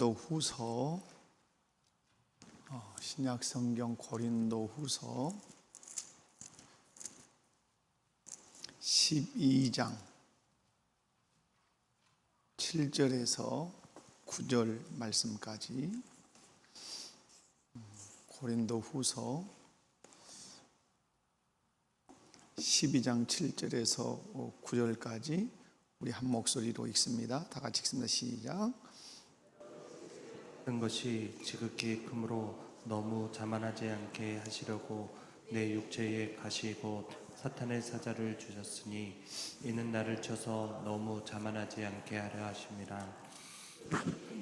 고린도후서 신약 성경 고린도후서 12장 7절에서 9절 말씀까지 고린도후서 12장 7절에서 9절까지 우리 한 목소리로 읽습니다. 다 같이 읽습니다. 시작. 모든 것이 지극히 크므로 너무 자만하지 않게 하시려고 내 육체에 가시고 사탄의 사자를 주셨으니 이는 나를 쳐서 너무 자만하지 않게 하려 하심이라.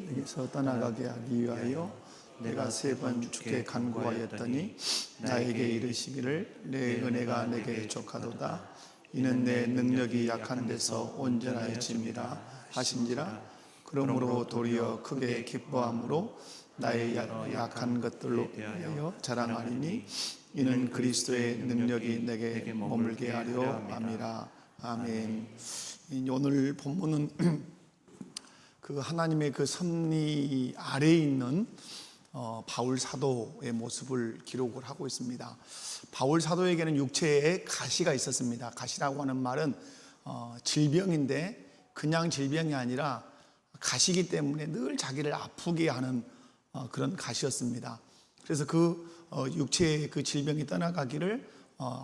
여기서 떠나가게 하기 위하여 내가 3번 주께 간구하였더니 나에게 이르시기를 내 은혜가 내게 족하도다. 이는 내 능력이 약한 데서 온전하여짐이라 하신지라. 그러므로 도리어 크게 기뻐함으로 나의 약한 것들로 하여 자랑하리니 이는 그리스도의 능력이 내게 머물게 하려 함이라. 아멘. 오늘 본문은 그 하나님의 그 섭리 아래에 있는 바울 사도의 모습을 기록을 하고 있습니다. 바울 사도에게는 육체에 가시가 있었습니다. 가시라고 하는 말은 질병인데 그냥 질병이 아니라 가시기 때문에 늘 자기를 아프게 하는 그런 가시였습니다. 그래서 그 육체의 그 질병이 떠나가기를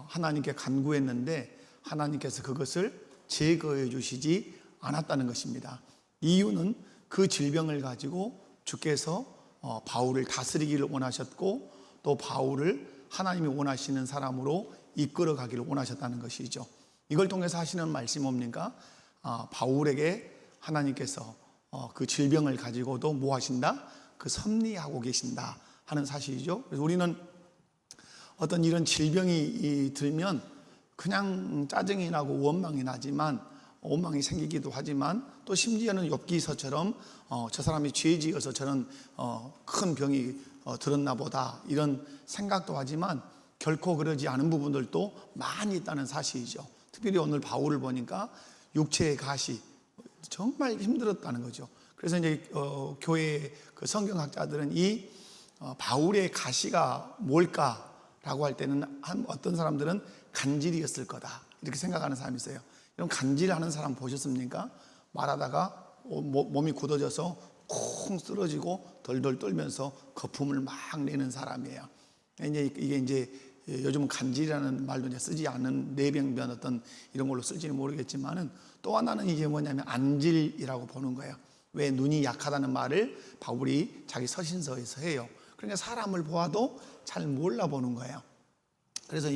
하나님께 간구했는데 하나님께서 그것을 제거해 주시지 않았다는 것입니다. 이유는 그 질병을 가지고 주께서 바울을 다스리기를 원하셨고 또 바울을 하나님이 원하시는 사람으로 이끌어 가기를 원하셨다는 것이죠. 이걸 통해서 하시는 말씀이 뭡니까? 바울에게 하나님께서 그 질병을 가지고도 뭐 하신다? 그 섭리하고 계신다 하는 사실이죠. 그래서 우리는 어떤 이런 질병이 들면 그냥 짜증이 나고 원망이 나지만 원망이 생기기도 하지만 또 심지어는 욥기서처럼 저 사람이 죄지어서 저런 큰 병이 들었나 보다 이런 생각도 하지만 결코 그러지 않은 부분들도 많이 있다는 사실이죠. 특별히 오늘 바울을 보니까 육체의 가시 정말 힘들었다는 거죠. 그래서 이제 교회 그 성경학자들은 이 바울의 가시가 뭘까라고 할 때는 어떤 사람들은 간질이었을 거다 이렇게 생각하는 사람이 있어요. 이런 간질하는 사람 보셨습니까? 말하다가 몸이 굳어져서 쿵 쓰러지고 덜덜 떨면서 거품을 막 내는 사람이에요. 이게 이제 요즘은 간질이라는 말도 이제 쓰지 않는 뇌병변 어떤 이런 걸로 쓸지는 모르겠지만은 또 하나는 이제 뭐냐면 안질이라고 보는 거예요. 왜 눈이 약하다는 말을 바울이 자기 서신서에서 해요. 그러니까 사람을 보아도 잘 몰라보는 거예요. 그래서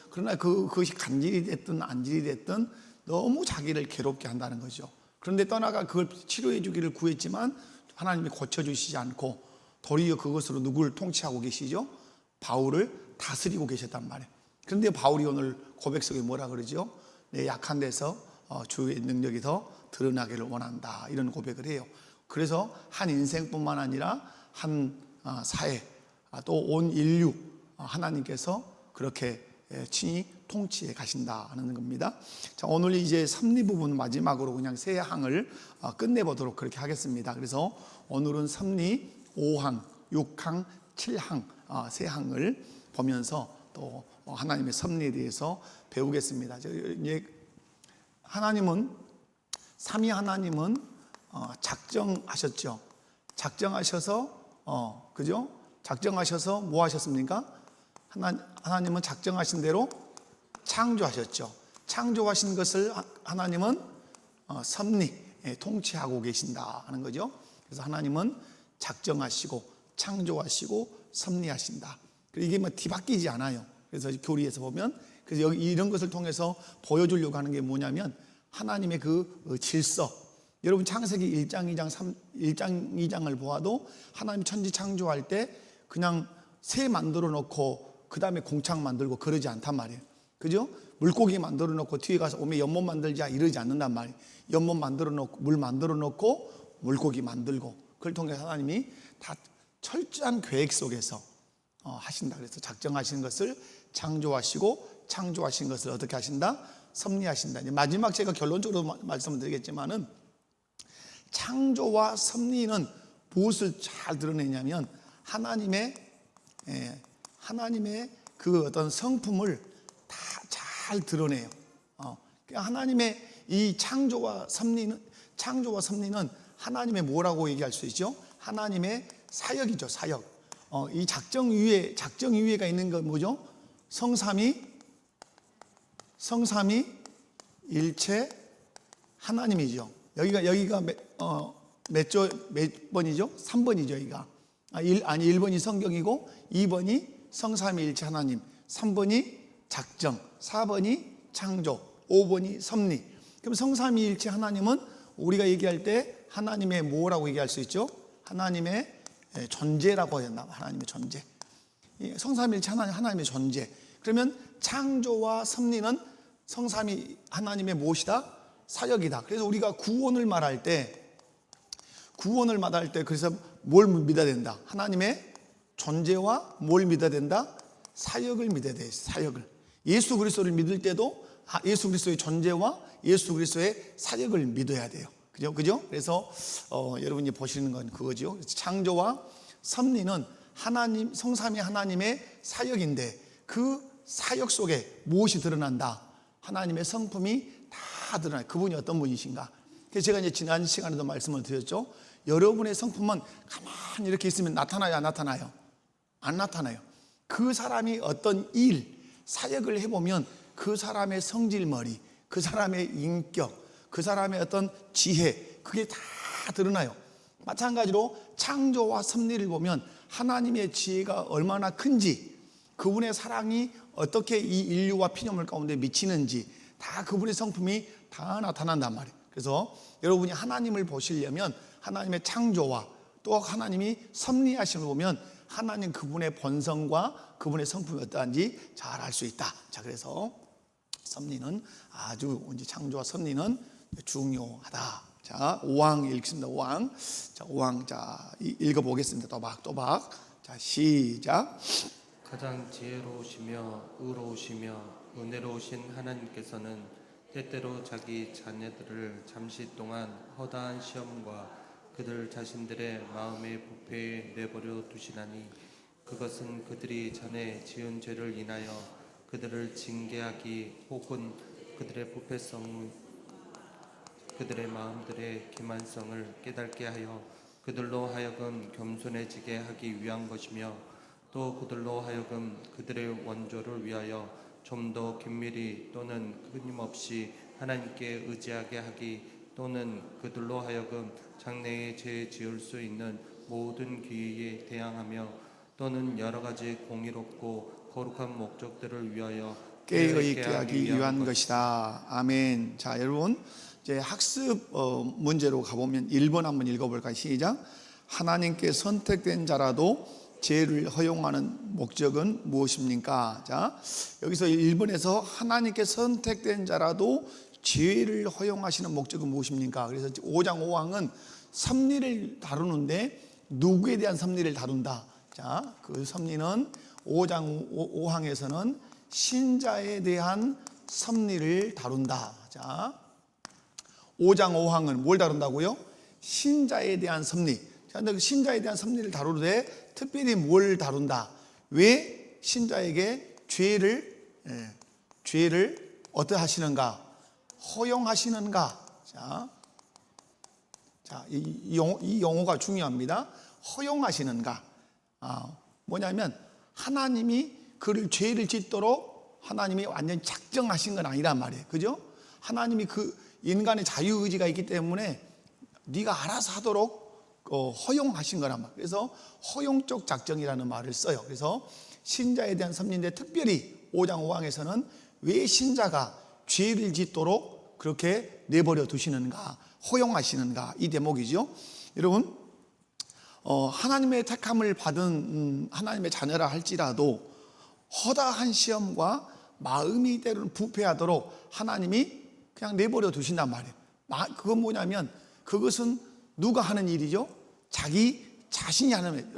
그러나 그것이 간질이 됐든 안질이 됐든 너무 자기를 괴롭게 한다는 거죠. 그런데 떠나가 그걸 치료해 주기를 구했지만 하나님이 고쳐주시지 않고 도리어 그것으로 누구를 통치하고 계시죠? 바울을 다스리고 계셨단 말이에요. 그런데 바울이 오늘 고백 속에 뭐라 그러죠? 내 약한 데서 주의 능력이 더 드러나기를 원한다 이런 고백을 해요. 그래서 한 인생뿐만 아니라 한 사회 또 온 인류 하나님께서 그렇게 친히 통치해 가신다 하는 겁니다. 자, 오늘 이제 섭리 부분 마지막으로 그냥 세 항을 끝내보도록 그렇게 하겠습니다. 그래서 오늘은 섭리 5항, 6항, 7항 세 항을 보면서 또 하나님의 섭리에 대해서 배우겠습니다. 이제 삼위 하나님은 작정하셨죠. 작정하셔서 그죠? 작정하셔서 뭐 하셨습니까? 하나님은 작정하신 대로 창조하셨죠. 창조하신 것을 하나님은 섭리, 통치하고 계신다 하는 거죠. 그래서 하나님은 작정하시고 창조하시고 섭리하신다. 이게 뭐 뒤바뀌지 않아요. 그래서 교리에서 보면 그래서 여기 이런 것을 통해서 보여주려고 하는 게 뭐냐면 하나님의 그 질서. 여러분 창세기 1장, 1장, 2장을 보아도 하나님 천지 창조할 때 그냥 새 만들어 놓고 그 다음에 공창 만들고 그러지 않단 말이에요. 그죠? 물고기 만들어 놓고 뒤에 가서 오메 연못 만들자 이러지 않는단 말이에요. 연못 만들어 놓고 물 만들어 놓고 물고기 만들고 그걸 통해서 하나님이 다 철저한 계획 속에서 하신다. 그래서 작정하신 것을 창조하시고 창조하신 것을 어떻게 하신다? 섭리하신다. 이제 마지막 제가 결론적으로 말씀을 드리겠지만은 창조와 섭리는 무엇을 잘 드러내냐면 하나님의 그 어떤 성품을 다 잘 드러내요. 그러니까 하나님의 이 창조와 섭리는 하나님의 뭐라고 얘기할 수 있죠? 하나님의 사역이죠, 사역. 이 작정 위에가 있는 건 뭐죠? 성삼위 일체 하나님이죠. 여기가 몇 번이죠? 3번이죠, 여기가. 1번이 성경이고 2번이 성삼위일체 하나님, 3번이 작정, 4번이 창조, 5번이 섭리. 그럼 성삼위일체 하나님은 우리가 얘기할 때 하나님의 뭐라고 얘기할 수 있죠? 하나님의 존재라고 해야 되나? 하나님의 존재. 성삼위일체 하나님의 존재. 그러면 창조와 섭리는 성삼위 하나님의 무엇이다? 사역이다. 그래서 우리가 구원을 말할 때 그래서 뭘 믿어야 된다? 하나님의 존재와 뭘 믿어야 된다? 사역을 믿어야 돼. 사역을. 예수 그리스도를 믿을 때도 예수 그리스도의 존재와 예수 그리스도의 사역을 믿어야 돼요. 그죠? 그래서 여러분이 보시는 건 그거죠. 창조와 섭리는 하나님, 성삼위 하나님의 사역인데 그 사역 속에 무엇이 드러난다? 하나님의 성품이 다 드러나요. 그분이 어떤 분이신가? 그래서 제가 이제 지난 시간에도 말씀을 드렸죠. 여러분의 성품은 가만히 이렇게 있으면 나타나요, 안 나타나요? 안 나타나요. 그 사람이 어떤 일, 사역을 해보면 그 사람의 성질머리, 그 사람의 인격, 그 사람의 어떤 지혜, 그게 다 드러나요. 마찬가지로 창조와 섭리를 보면 하나님의 지혜가 얼마나 큰지, 그분의 사랑이 어떻게 이 인류와 피조물 가운데 미치는지 다 그분의 성품이 다 나타난단 말이에요. 그래서 여러분이 하나님을 보시려면 하나님의 창조와 또 하나님이 섭리하심을 보면 하나님 그분의 본성과 그분의 성품이 어떠한지 잘 알 수 있다. 자, 그래서 섭리는 아주 이제 창조와 섭리는 중요하다. 자, 5항 읽습니다. 5항. 자, 5항. 자, 읽어보겠습니다. 또박. 자, 시작. 가장 지혜로우시며 의로우시며 은혜로우신 하나님께서는 때때로 자기 자녀들을 잠시 동안 허다한 시험과 그들 자신들의 마음의 부패에 내버려 두시나니 그것은 그들이 전에 지은 죄를 인하여 그들을 징계하기 혹은 그들의 부패성 그들의 마음들의 기만성을 깨닫게 하여 그들로 하여금 겸손해지게 하기 위한 것이며 또 그들로 하여금 그들의 원조를 위하여 좀 더 긴밀히 또는 끊임없이 하나님께 의지하게 하기 또는 그들로 하여금 장래에 죄 지을 수 있는 모든 기회에 대항하며 또는 여러 가지 공의롭고 거룩한 목적들을 위하여 깨어있게 하기 위한 것이다. 아멘. 자, 여러분 이제 학습 문제로 가보면 1번 한번 읽어볼까요? 시작. 하나님께 선택된 자라도 죄를 허용하는 목적은 무엇입니까? 자, 여기서 1번에서 하나님께 선택된 자라도 죄를 허용하시는 목적은 무엇입니까? 그래서 5장 5항은 섭리를 다루는데 누구에 대한 섭리를 다룬다. 자, 그 섭리는 5장 5항에서는 신자에 대한 섭리를 다룬다. 자, 5장 5항은 뭘 다룬다고요? 신자에 대한 섭리. 자, 근데 그 신자에 대한 섭리를 다루되 특별히 뭘 다룬다? 왜 신자에게 죄를 어떻게 하시는가? 허용하시는가? 자, 이 용어가 중요합니다. 허용하시는가? 뭐냐면 하나님이 그를 죄를 짓도록 하나님이 완전히 작정하신 건 아니란 말이에요. 그죠? 하나님이 그 인간의 자유의지가 있기 때문에 네가 알아서 하도록 허용하신 거란 말이에요. 그래서 허용적 작정이라는 말을 써요. 그래서 신자에 대한 섭리인데 특별히 5장 5항에서는 왜 신자가 죄를 짓도록 그렇게 내버려 두시는가, 허용하시는가, 이 대목이죠. 여러분, 하나님의 택함을 받은 하나님의 자녀라 할지라도 허다한 시험과 마음이 때로는 부패하도록 하나님이 그냥 내버려 두신단 말이에요. 그건 뭐냐면 그것은 누가 하는 일이죠? 자기 자신이 하는 일.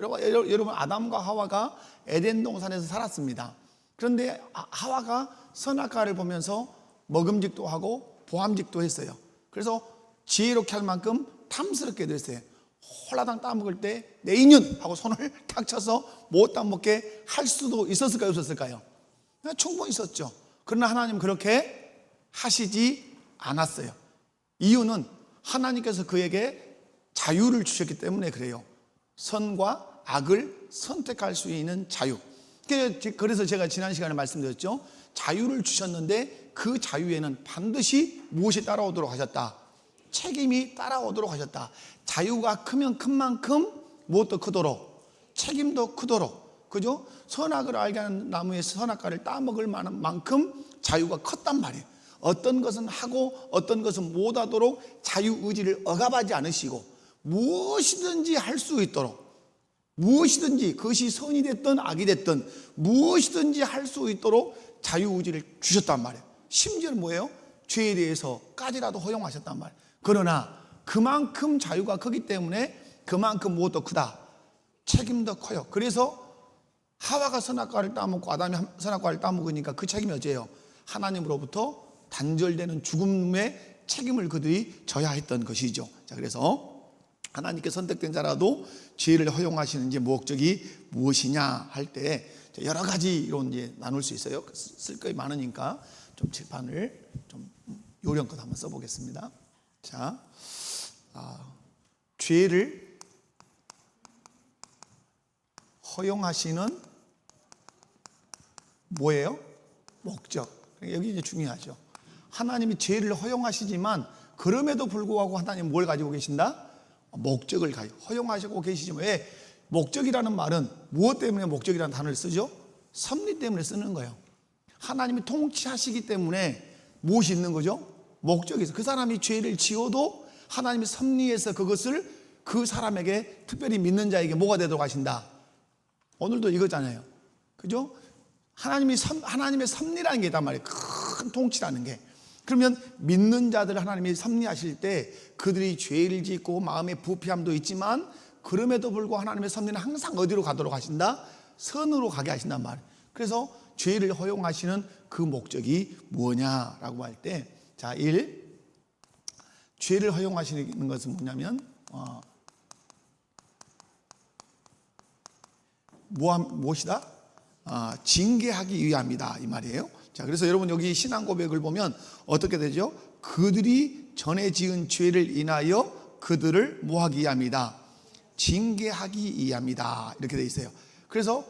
여러분 아담과 하와가 에덴 동산에서 살았습니다. 그런데 하와가 선악과를 보면서 먹음직도 하고 보암직도 했어요. 그래서 지혜롭게 할 만큼 탐스럽게 됐어요. 홀라당 따먹을 때 내 인연 하고 손을 탁 쳐서 못 따먹게 할 수도 있었을까요? 없었을까요? 충분히 있었죠. 그러나 하나님 그렇게 하시지 않았어요. 이유는 하나님께서 그에게 자유를 주셨기 때문에 그래요. 선과 악을 선택할 수 있는 자유. 그래서 제가 지난 시간에 말씀드렸죠. 자유를 주셨는데 그 자유에는 반드시 무엇이 따라오도록 하셨다? 책임이 따라오도록 하셨다. 자유가 크면 큰 만큼 무엇도 크도록, 책임도 크도록, 그죠? 선악을 알게 하는 나무에서 선악과를 따먹을 만큼 자유가 컸단 말이에요. 어떤 것은 하고 어떤 것은 못하도록 자유의지를 억압하지 않으시고 무엇이든지 할 수 있도록, 무엇이든지 그것이 선이 됐든 악이 됐든 무엇이든지 할 수 있도록 자유의지를 주셨단 말이에요. 심지어는 뭐예요? 죄에 대해서까지라도 허용하셨단 말이에요. 그러나 그만큼 자유가 크기 때문에 그만큼 무엇도 크다? 책임도 커요. 그래서 하와가 선악과를 따먹고 아담이 선악과를 따먹으니까 그 책임이 어째요? 하나님으로부터 단절되는 죽음의 책임을 그들이 져야 했던 것이죠. 자, 그래서 하나님께 선택된 자라도 죄를 허용하시는 목적이 무엇이냐 할 때 여러 가지로 이제 나눌 수 있어요. 쓸 것이 많으니까 좀 칠판을 좀 요령껏 한번 써보겠습니다. 자, 죄를 허용하시는 뭐예요? 목적. 여기 이제 중요하죠. 하나님이 죄를 허용하시지만 그럼에도 불구하고 하나님 뭘 가지고 계신다? 목적을 허용하시고 계시지만 왜? 목적이라는 말은 무엇 때문에 목적이라는 단어를 쓰죠? 섭리 때문에 쓰는 거예요. 하나님이 통치하시기 때문에 무엇이 있는 거죠? 목적이 있어요. 그 사람이 죄를 지어도 하나님이 섭리해서 그것을 그 사람에게 특별히 믿는 자에게 뭐가 되도록 하신다. 오늘도 이거잖아요. 그죠? 하나님의 섭리라는 게 있단 말이에요. 큰 통치라는 게. 그러면 믿는 자들 하나님이 섭리하실 때 그들이 죄를 짓고 마음의 부패함도 있지만 그럼에도 불구하고 하나님의 섭리는 항상 어디로 가도록 하신다? 선으로 가게 하신단 말이에요. 그래서 죄를 허용하시는 그 목적이 뭐냐라고 할 때, 자, 1. 죄를 허용하시는 것은 뭐냐면 무엇이다? 징계하기 위함이다 이 말이에요. 자, 그래서 여러분 여기 신앙 고백을 보면 어떻게 되죠? 그들이 전에 지은 죄를 인하여 그들을 뭐하기 위함이다? 징계하기 위함이다 이렇게 돼 있어요. 그래서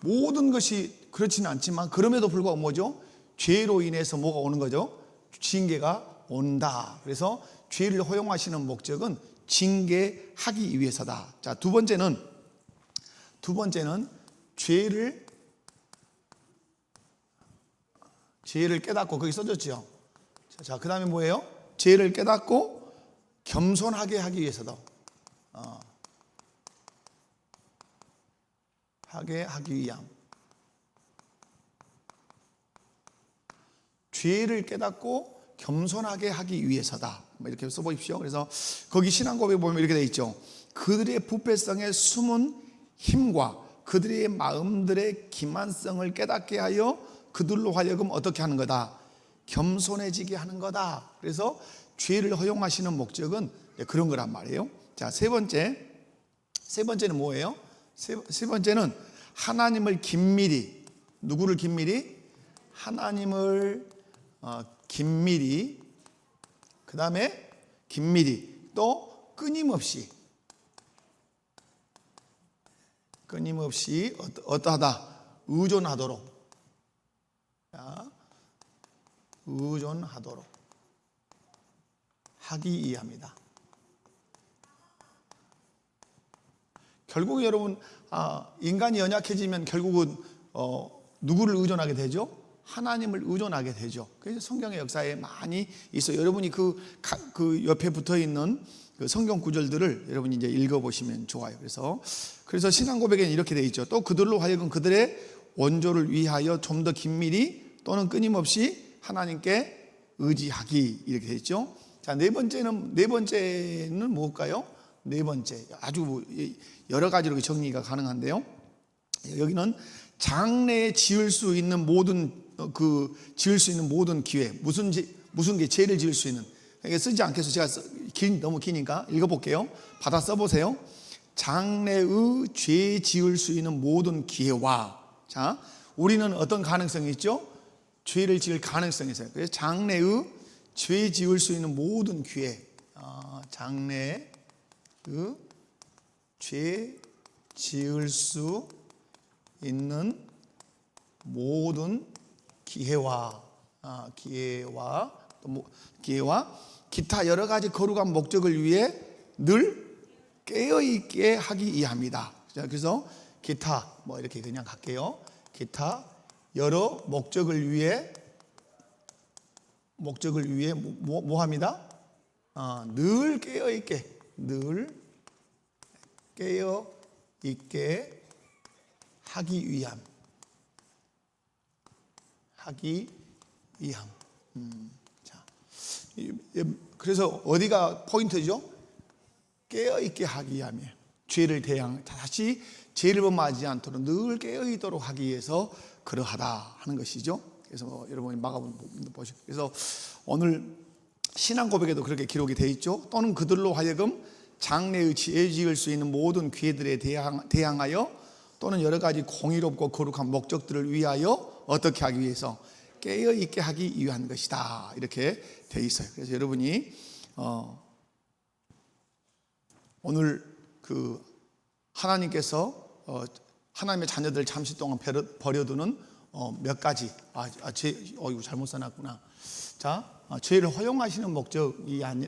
모든 것이 그렇지는 않지만 그럼에도 불구하고 뭐죠? 죄로 인해서 뭐가 오는 거죠? 징계가 온다. 그래서 죄를 허용하시는 목적은 징계하기 위해서다. 자, 두 번째는 죄를 깨닫고, 거기 써졌죠. 자, 그 다음에 뭐예요? 죄를 깨닫고 겸손하게 하기 위해서도 하게 하기 위함. 죄를 깨닫고 겸손하게 하기 위해서다. 이렇게 써보십시오. 그래서 거기 신앙 고백 보면 이렇게 돼 있죠. 그들의 부패성의 숨은 힘과 그들의 마음들의 기만성을 깨닫게 하여 그들로 하여금 어떻게 하는 거다? 겸손해지게 하는 거다. 그래서 죄를 허용하시는 목적은 그런 거란 말이에요. 자, 세 번째는 뭐예요? 세 번째는 하나님을 긴밀히, 누구를 긴밀히? 하나님을 긴밀히, 그 다음에 긴밀히, 또 끊임없이 어떠하다? 의존하도록. 자, 의존하도록 하기 위함이다. 결국 여러분 인간이 연약해지면 결국은 누구를 의존하게 되죠? 하나님을 의존하게 되죠. 그래서 성경의 역사에 많이 있어요. 여러분이 그 옆에 붙어 있는 그 성경 구절들을 여러분이 이제 읽어보시면 좋아요. 그래서 신앙 고백에는 이렇게 돼 있죠. 또 그들로 하여금 그들의 원조를 위하여 좀 더 긴밀히 또는 끊임없이 하나님께 의지하기 이렇게 돼 있죠. 자, 네 번째는 뭘까요? 네 번째 아주 여러 가지로 정리가 가능한데요. 여기는 장래에 지을 수 있는 모든 기회, 무슨 게 죄를 지을 수 있는 이게 쓰지 않겠어요. 제가 너무 기니까 읽어볼게요. 받아 써보세요. 장래의 죄 지을 수 있는 모든 기회와, 자, 우리는 어떤 가능성이 있죠? 죄를 지을 가능성이 있어요. 그래서 장래의 죄 지을 수 있는 모든 기회, 장래의 죄 지을 수 있는 모든 기회와 기회와 기타 여러 가지 거룩한 목적을 위해 늘 깨어 있게 하기 위함이다. 자, 그래서 기타 뭐 이렇게 그냥 갈게요. 기타 여러 목적을 위해 뭐 합니다? 늘 깨어 있게 하기 위함. 자, 그래서 어디가 포인트죠? 깨어 있게 하기 위함이에요. 죄를 다시 죄를 범하지 않도록 늘 깨어 있도록 하기 위해서 그러하다 하는 것이죠. 그래서 여러분이 마가복음 보시고, 그래서 오늘 신앙 고백에도 그렇게 기록이 되어 있죠. 또는 그들로 하여금 장래의 죄 지을 수 있는 모든 기회들에 대항하여 또는 여러 가지 공의롭고 거룩한 목적들을 위하여 어떻게 하기 위해서 깨어 있게 하기 위한 것이다, 이렇게 되어 있어요. 그래서 여러분이 오늘 그 하나님께서 하나님의 자녀들 잠시 동안 버려두는 몇 가지, 이거 잘못 써놨구나. 자, 죄를 허용하시는 목적이 아니,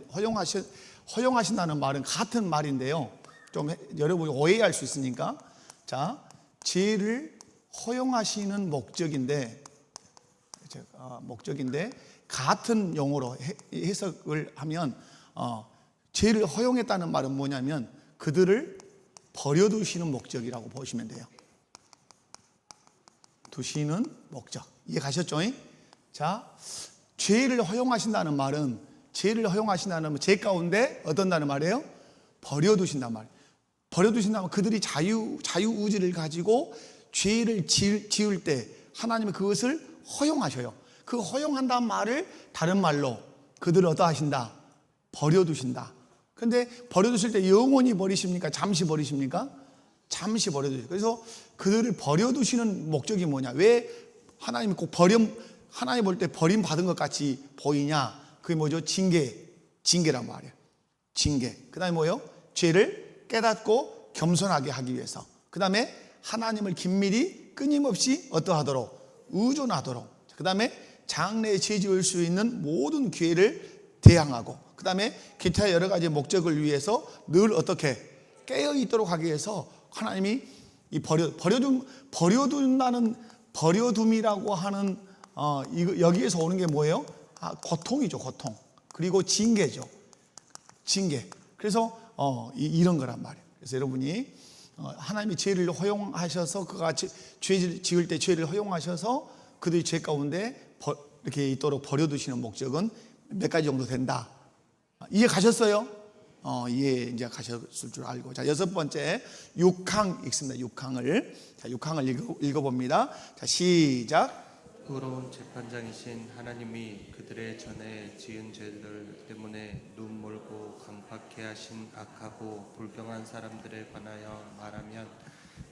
허용하신다는 말은 같은 말인데요. 좀 여러분이 오해할 수 있으니까. 자, 죄를 허용하시는 목적인데 같은 용어로 해석을 하면 죄를 허용했다는 말은 뭐냐면 그들을 버려두시는 목적이라고 보시면 돼요. 두시는 목적. 이해 가셨죠? 자, 죄를 허용하신다는 말은 죄 가운데 어떤다는 말이에요? 버려두신단 말이에요. 버려두신다면 그들이 자유의지를 가지고 죄를 지을 때 하나님은 그것을 허용하셔요. 그 허용한다는 말을 다른 말로 그들을 어떠하신다? 버려두신다. 근데 버려두실 때 영원히 버리십니까? 잠시 버리십니까? 잠시 버려두시죠. 그래서 그들을 버려두시는 목적이 뭐냐? 왜 하나님이 꼭 하나님 볼 때 버림받은 것 같이 보이냐? 그게 뭐죠? 징계란 말이에요. 징계. 그 다음에 뭐예요? 죄를 깨닫고 겸손하게 하기 위해서. 그 다음에 하나님을 긴밀히 끊임없이 어떠하도록? 의존하도록. 그 다음에 장래에 죄 지을 수 있는 모든 기회를 대항하고, 그 다음에 기타 여러 가지 목적을 위해서 늘 어떻게 깨어 있도록 하기 위해서 하나님이 이 버려둠이라고 하는 여기에서 오는 게 뭐예요? 고통이죠, 고통. 그리고 징계죠, 징계. 그래서 이런 거란 말이에요. 그래서 여러분이 하나님이 죄를 허용하셔서 그가 죄 지을 때 죄를 허용하셔서 그들이 죄 가운데 이렇게 있도록 버려두시는 목적은 몇 가지 정도 된다. 이해 가셨어요? 이해 이제 가셨을 줄 알고. 자, 여섯 번째 6항 읽습니다. 6항을. 자, 6항을 읽어봅니다. 자, 시작. 의로운 재판장이신 하나님이 그들의 전에 지은 죄들 때문에 눈멀고 강팍해 하신 악하고 불경한 사람들에 관하여 말하면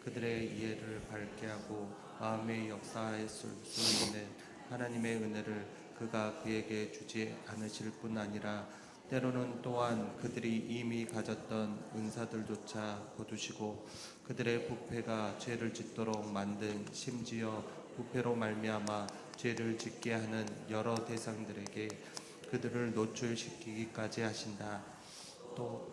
그들의 이해를 밝게 하고 마음에 역사했을 수 있는 하나님의 은혜를 그가 그에게 주지 않으실 뿐 아니라 때로는 또한 그들이 이미 가졌던 은사들조차 거두시고 그들의 부패가 죄를 짓도록 만든, 심지어 부패로 말미암아 죄를 짓게 하는 여러 대상들에게 그들을 노출시키기까지 하신다. 또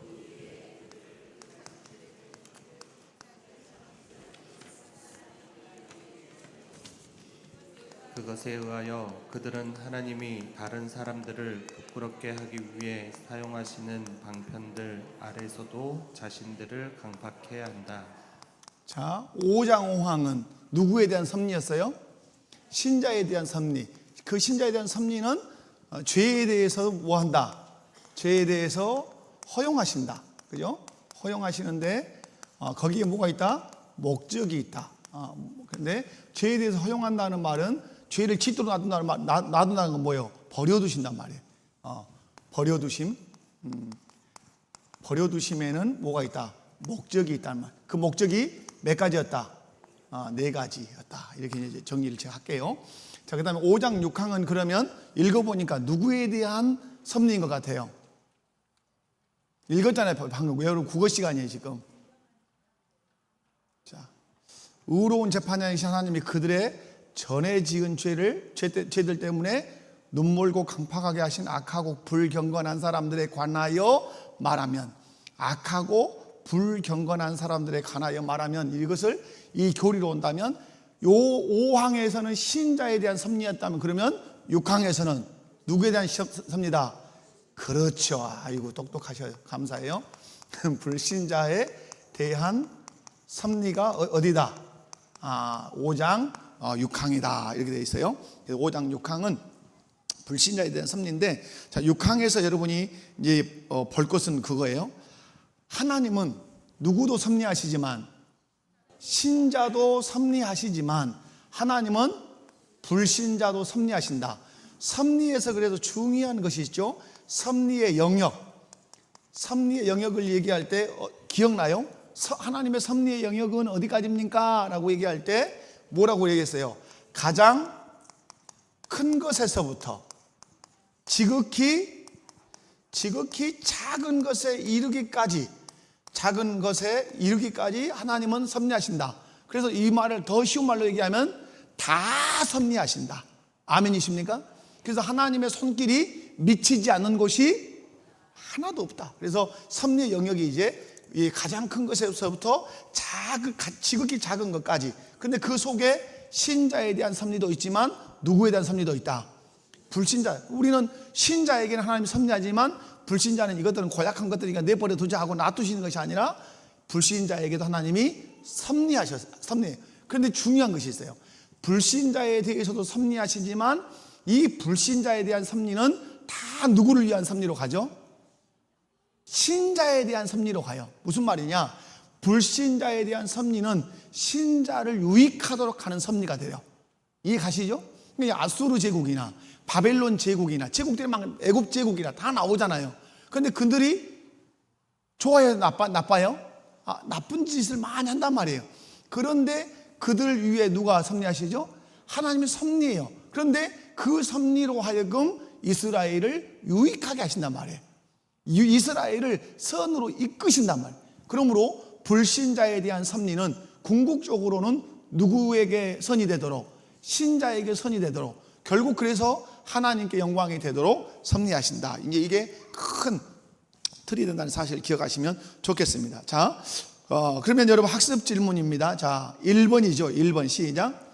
그것에 의하여 그들은 하나님이 다른 사람들을 부끄럽게 하기 위해 사용하시는 방편들 아래서도 자신들을 강팍해야 한다. 자, 5장 5항은 누구에 대한 섭리였어요? 신자에 대한 섭리. 그 신자에 대한 섭리는 죄에 대해서 뭐 한다? 죄에 대해서 허용하신다. 그죠? 허용하시는데 거기에 뭐가 있다? 목적이 있다. 근데 죄에 대해서 허용한다는 말은 죄를 짓도록 놔둔다는 건 뭐예요? 버려두신단 말이에요. 버려두심. 버려두심에는 뭐가 있다? 목적이 있다는 말. 그 목적이 몇 가지였다? 4가지였다. 이렇게 이제 정리를 제가 할게요. 자, 그 다음에 5장 6항은 그러면 읽어보니까 누구에 대한 섭리인 것 같아요? 읽었잖아요, 방금. 여러분 국어 시간이에요, 지금. 자, 의로운 재판장이신 하나님이 그들의 전에 지은 죄들 때문에 눈멀고 강팍하게 하신 악하고 불경건한 사람들에 관하여 말하면, 악하고 불경건한 사람들에 관하여 말하면, 이것을 이 교리로 온다면, 요 5항에서는 신자에 대한 섭리였다면, 그러면 6항에서는 누구에 대한 섭리다? 그렇죠. 아이고 똑똑하셔요. 감사해요. 불신자에 대한 섭리가 어디다? 5장 6항이다. 이렇게 되어 있어요. 5장 6항은 불신자에 대한 섭리인데, 자, 6항에서 여러분이 이제 볼 것은 그거예요. 하나님은 누구도 섭리하시지만, 신자도 섭리하시지만, 하나님은 불신자도 섭리하신다. 섭리에서 그래도 중요한 것이 있죠. 섭리의 영역. 섭리의 영역을 얘기할 때 기억나요? 하나님의 섭리의 영역은 어디까지입니까? 라고 얘기할 때 뭐라고 얘기했어요? 가장 큰 것에서부터 지극히 작은 것에 이르기까지, 작은 것에 이르기까지 하나님은 섭리하신다. 그래서 이 말을 더 쉬운 말로 얘기하면 다 섭리하신다. 아멘이십니까? 그래서 하나님의 손길이 미치지 않는 곳이 하나도 없다. 그래서 섭리의 영역이 이제 이 가장 큰 것에서부터 지극히 작은 것까지. 근데 그 속에 신자에 대한 섭리도 있지만 누구에 대한 섭리도 있다? 불신자. 우리는 신자에게는 하나님이 섭리하지만 불신자는 이것들은 고약한 것들이니까 내버려 두자 하고 놔두시는 것이 아니라 불신자에게도 하나님이 섭리해요. 그런데 중요한 것이 있어요. 불신자에 대해서도 섭리하시지만 이 불신자에 대한 섭리는 다 누구를 위한 섭리로 가죠? 신자에 대한 섭리로 가요. 무슨 말이냐? 불신자에 대한 섭리는 신자를 유익하도록 하는 섭리가 돼요. 이해 가시죠? 아수르 제국이나 바벨론 제국이나 제국들이 막 애굽 제국이나 다 나오잖아요. 그런데 그들이 좋아요, 나빠요? 나쁜 짓을 많이 한단 말이에요. 그런데 그들 위에 누가 섭리하시죠? 하나님이 섭리해요. 그런데 그 섭리로 하여금 이스라엘을 유익하게 하신단 말이에요. 이스라엘을 선으로 이끄신단 말이에요. 그러므로 불신자에 대한 섭리는 궁극적으로는 누구에게 선이 되도록? 신자에게 선이 되도록, 결국 그래서 하나님께 영광이 되도록 섭리하신다. 이제 이게 큰 틀이 된다는 사실을 기억하시면 좋겠습니다. 자, 그러면 여러분 학습 질문입니다. 자, 1번이죠. 1번 시작.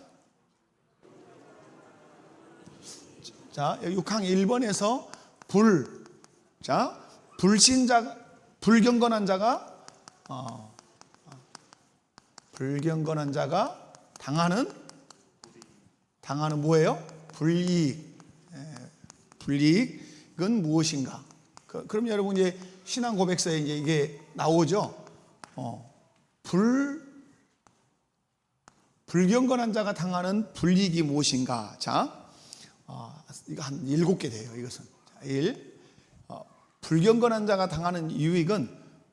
자, 6항 1번에서 불신자, 불경건한 자가 당하는 뭐예요? 불이익은 무엇인가? 그럼 여러분 이제 신앙 고백서에 이제 이게 나오죠. 불경건한 자가 당하는 불이익이 무엇인가? 자, 이거 한 7개 돼요. 이것은 1. 불경건한 자가 당하는 유익은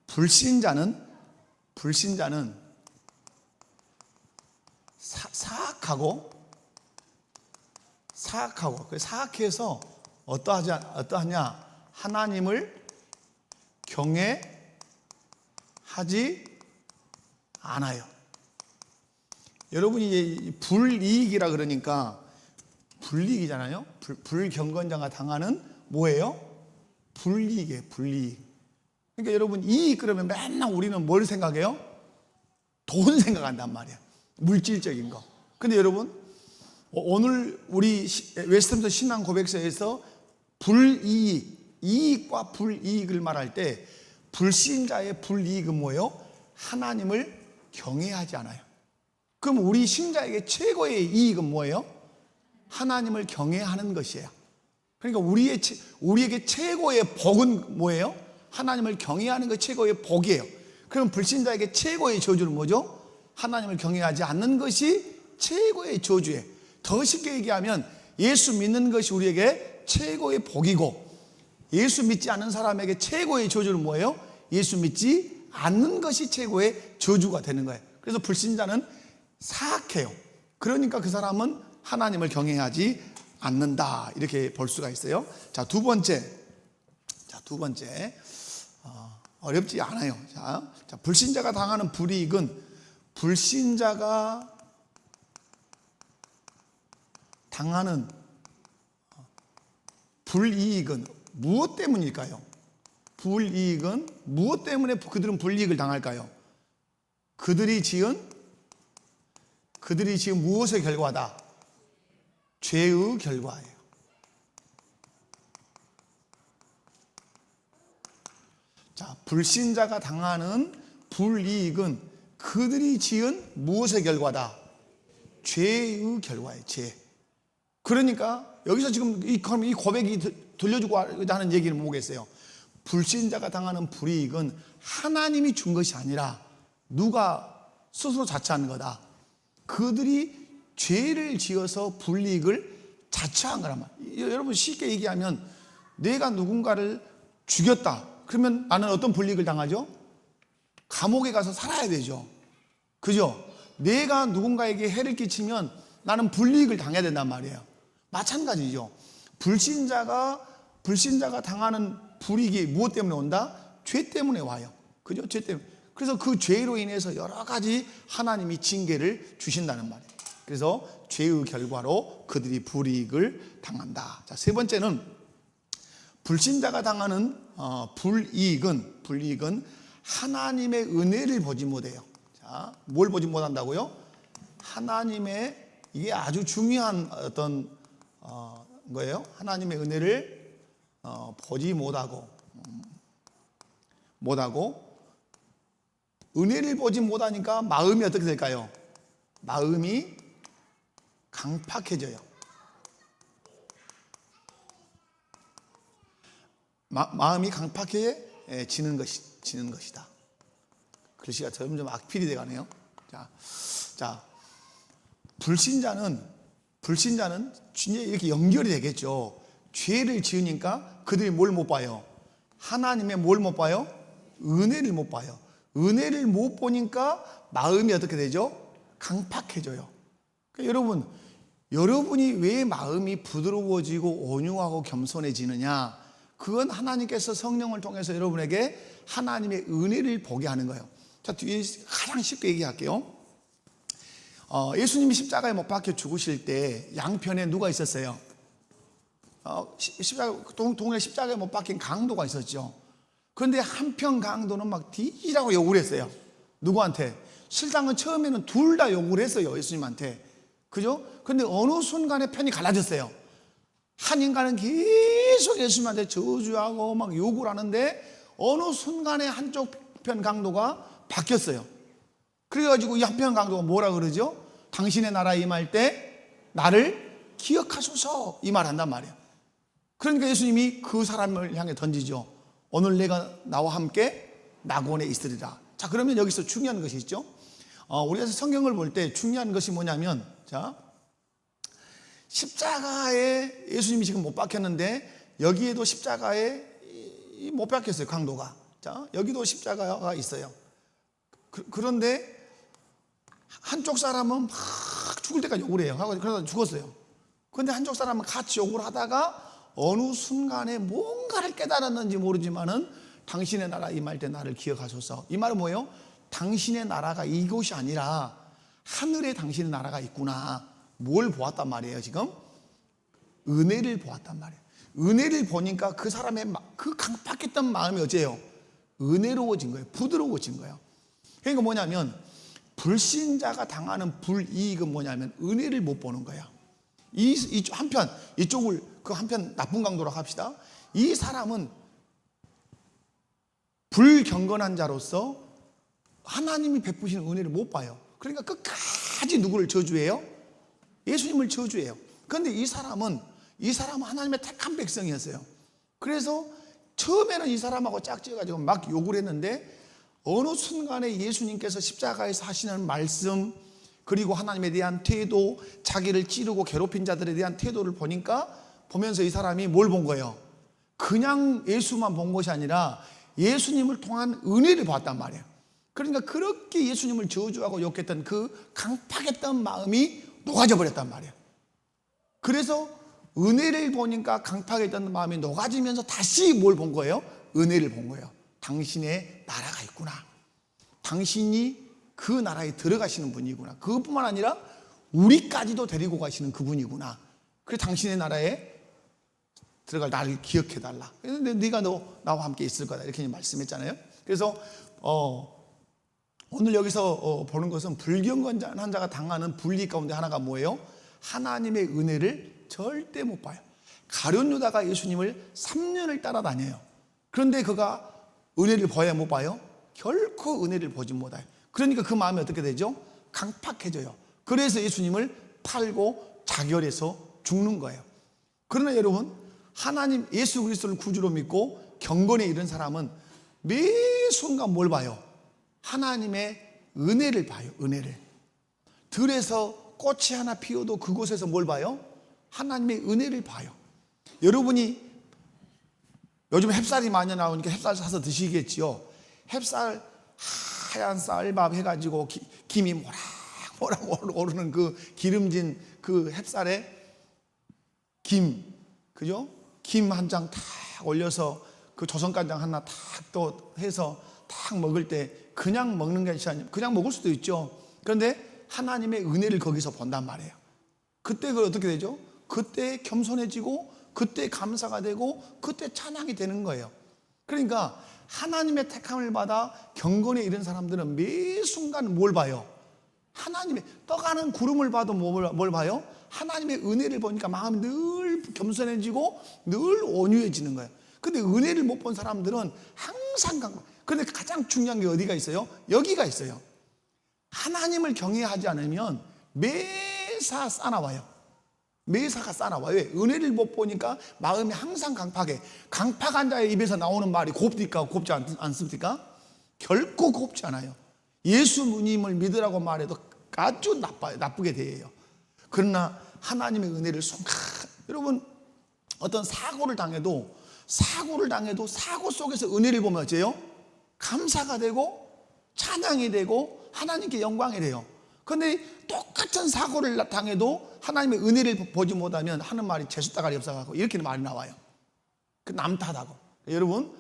불신자는 사악해서 어떠하냐? 하나님을 경외하지 않아요. 여러분이 이제 불이익이라 그러니까 불이익이잖아요. 불경건자가 당하는 뭐예요? 불이익이에요. 불이익. 그러니까 여러분 이익 그러면 맨날 우리는 뭘 생각해요? 돈 생각한단 말이야. 물질적인 거. 근데 여러분 오늘 우리 웨스트민스터 신앙 고백서에서 이익과 불이익을 말할 때 불신자의 불이익은 뭐예요? 하나님을 경외하지 않아요. 그럼 우리 신자에게 최고의 이익은 뭐예요? 하나님을 경외하는 것이에요. 그러니까 우리에게 최고의 복은 뭐예요? 하나님을 경외하는 것이 최고의 복이에요. 그럼 불신자에게 최고의 저주는 뭐죠? 하나님을 경외하지 않는 것이 최고의 저주예요. 더 쉽게 얘기하면 예수 믿는 것이 우리에게 최고의 복이고 예수 믿지 않는 사람에게 최고의 저주는 뭐예요? 예수 믿지 않는 것이 최고의 저주가 되는 거예요. 그래서 불신자는 사악해요. 그러니까 그 사람은 하나님을 경외하지 않는다, 이렇게 볼 수가 있어요. 자, 두 번째, 어렵지 않아요. 자, 불신자가 당하는 불이익은, 불신자가 당하는 불이익은 무엇 때문일까요? 불이익은 무엇 때문에 그들은 불이익을 당할까요? 그들이 지은 무엇의 결과다? 죄의 결과예요. 자, 불신자가 당하는 불이익은 그들이 지은 무엇의 결과다? 죄의 결과예요. 죄. 그러니까 여기서 지금 이 고백이 들려주고 하는 얘기는 뭐겠어요? 불신자가 당하는 불이익은 하나님이 준 것이 아니라 누가 스스로 자처한 거다. 그들이 죄를 지어서 불이익을 자처한 거란 말이에요. 여러분, 쉽게 얘기하면 내가 누군가를 죽였다. 그러면 나는 어떤 불이익을 당하죠? 감옥에 가서 살아야 되죠. 그죠? 내가 누군가에게 해를 끼치면 나는 불이익을 당해야 된단 말이에요. 마찬가지죠. 불신자가 당하는 불이익이 무엇 때문에 온다? 죄 때문에 와요. 그죠? 죄 때문에. 그래서 그 죄로 인해서 여러 가지 하나님이 징계를 주신다는 말이에요. 그래서 죄의 결과로 그들이 불이익을 당한다. 자, 세 번째는 불신자가 당하는 불이익은 하나님의 은혜를 보지 못해요. 자, 뭘 보지 못한다고요? 하나님의, 이게 아주 중요한 어떤 거예요. 하나님의 은혜를 보지 못하고 은혜를 보지 못하니까 마음이 어떻게 될까요? 마음이 강팍해져요. 마음이 강팍해지는 것이다. 글씨가 점점 악필이 돼가네요. 자, 불신자는 진짜 이렇게 연결이 되겠죠. 죄를 지으니까 그들이 뭘 못 봐요? 하나님의 뭘 못 봐요? 은혜를 못 봐요. 은혜를 못 보니까 마음이 어떻게 되죠? 강팍해져요. 그러니까 여러분이 왜 마음이 부드러워지고 온유하고 겸손해지느냐? 그건 하나님께서 성령을 통해서 여러분에게 하나님의 은혜를 보게 하는 거예요. 자, 뒤에 가장 쉽게 얘기할게요. 예수님이 십자가에 못 박혀 죽으실 때 양편에 누가 있었어요? 동네 십자가에 못 박힌 강도가 있었죠. 그런데 한편 강도는 막 뒤지라고 욕을 했어요. 누구한테? 실상은 처음에는 둘 다 욕을 했어요, 예수님한테. 그죠? 그런데 어느 순간에 편이 갈라졌어요. 한 인간은 계속 예수님한테 저주하고 막 욕을 하는데 어느 순간에 한쪽 편 강도가 바뀌었어요. 그래가지고 이 한편 강도가 뭐라 그러죠? 당신의 나라에 임할 때 나를 기억하소서, 이 말 한단 말이에요. 그러니까 예수님이 그 사람을 향해 던지죠. 오늘 내가 나와 함께 낙원에 있으리라. 자, 그러면 여기서 중요한 것이 있죠. 우리가 성경을 볼 때 중요한 것이 뭐냐면, 자, 십자가에 예수님이 지금 못 박혔는데 여기에도 십자가에 못 박혔어요, 강도가. 자, 여기도 십자가가 있어요. 그런데 한쪽 사람은 막 죽을 때까지 욕을 해요. 그러다 죽었어요. 그런데 한쪽 사람은 같이 욕을 하다가 어느 순간에 뭔가를 깨달았는지 모르지만은 당신의 나라 임할 때 나를 기억하소서. 이 말은 뭐예요? 당신의 나라가 이곳이 아니라 하늘에 당신의 나라가 있구나. 뭘 보았단 말이에요, 지금? 은혜를 보았단 말이에요. 은혜를 보니까 그 사람의 그 강팍했던 마음이 어째요? 은혜로워진 거예요. 부드러워진 거예요. 그러니까 뭐냐면 불신자가 당하는 불이익은 뭐냐면 은혜를 못 보는 거야. 이쪽을 그 한편 나쁜 강도라고 합시다. 이 사람은 불경건한 자로서 하나님이 베푸시는 은혜를 못 봐요. 그러니까 끝까지 누구를 저주해요? 예수님을 저주해요. 그런데 이 사람은 하나님의 택한 백성이었어요. 그래서 처음에는 이 사람하고 짝지어가지고 막 욕을 했는데 어느 순간에 예수님께서 십자가에서 하시는 말씀, 그리고 하나님에 대한 태도, 자기를 찌르고 괴롭힌 자들에 대한 태도를 보면서 이 사람이 뭘 본 거예요? 그냥 예수만 본 것이 아니라 예수님을 통한 은혜를 봤단 말이에요. 그러니까 그렇게 예수님을 저주하고 욕했던 그 강팍했던 마음이 녹아져 버렸단 말이에요. 그래서 은혜를 보니까 강팍했던 마음이 녹아지면서 다시 뭘 본 거예요? 은혜를 본 거예요. 당신의 나라가 있구나. 당신이 그 나라에 들어가시는 분이구나. 그것뿐만 아니라 우리까지도 데리고 가시는 그분이구나. 그래서 당신의 나라에 들어갈 나를 기억해달라. 근데 네가 나와 함께 있을 거다. 이렇게 말씀했잖아요. 그래서 오늘 여기서 보는 것은 불경건한 자가 당하는 불리 가운데 하나가 뭐예요? 하나님의 은혜를 절대 못 봐요. 가룟 유다가 예수님을 3년을 따라다녀요. 그런데 그가 은혜를 봐야 못 봐요? 결코 은혜를 보지 못해요. 그러니까 그 마음이 어떻게 되죠? 강팍해져요. 그래서 예수님을 팔고 자결해서 죽는 거예요. 그러나 여러분, 하나님 예수 그리스도를 구주로 믿고 경건에 이른 사람은 매 순간 뭘 봐요? 하나님의 은혜를 봐요. 은혜를. 들에서 꽃이 하나 피어도 그곳에서 뭘 봐요? 하나님의 은혜를 봐요. 여러분이 요즘 햅쌀이 많이 나오니까 햅쌀 사서 드시겠지요. 햅쌀 하얀 쌀밥 해가지고 김이 모락모락 오르는 그 기름진 그 햅쌀에 김, 그죠? 김 한 장 탁 올려서 그 조선간장 하나 탁 또 해서 탁 먹을 때 그냥 먹는 게 아니라 그냥 먹을 수도 있죠. 그런데 하나님의 은혜를 거기서 본단 말이에요. 그때 그 어떻게 되죠? 그때 겸손해지고 그때 감사가 되고 그때 찬양이 되는 거예요. 그러니까 하나님의 택함을 받아 경건에 이른 사람들은 매 순간 뭘 봐요? 하나님의 떠가는 구름을 봐도 뭘 봐요? 하나님의 은혜를 보니까 마음이 늘 겸손해지고 늘 온유해지는 거예요. 근데 은혜를 못 본 사람들은 항상 강박. 그런데 가장 중요한 게 어디가 있어요? 여기가 있어요. 하나님을 경외하지 않으면 매사 싸나와요. 매사가 싸나와요. 왜? 은혜를 못 보니까 마음이 항상 강팍해. 강팍한 자의 입에서 나오는 말이 곱디까 곱지 않습니까? 결코 곱지 않아요. 예수님을 믿으라고 말해도 아주 나쁘게 대해요. 그러나 하나님의 은혜를 여러분, 어떤 사고를 당해도 사고 속에서 은혜를 보면 어째요? 감사가 되고 찬양이 되고 하나님께 영광이 돼요. 그런데 똑같은 사고를 당해도 하나님의 은혜를 보지 못하면 하는 말이 재수따가리 없어가고 이렇게 말이 나와요. 그 남탓하고. 여러분,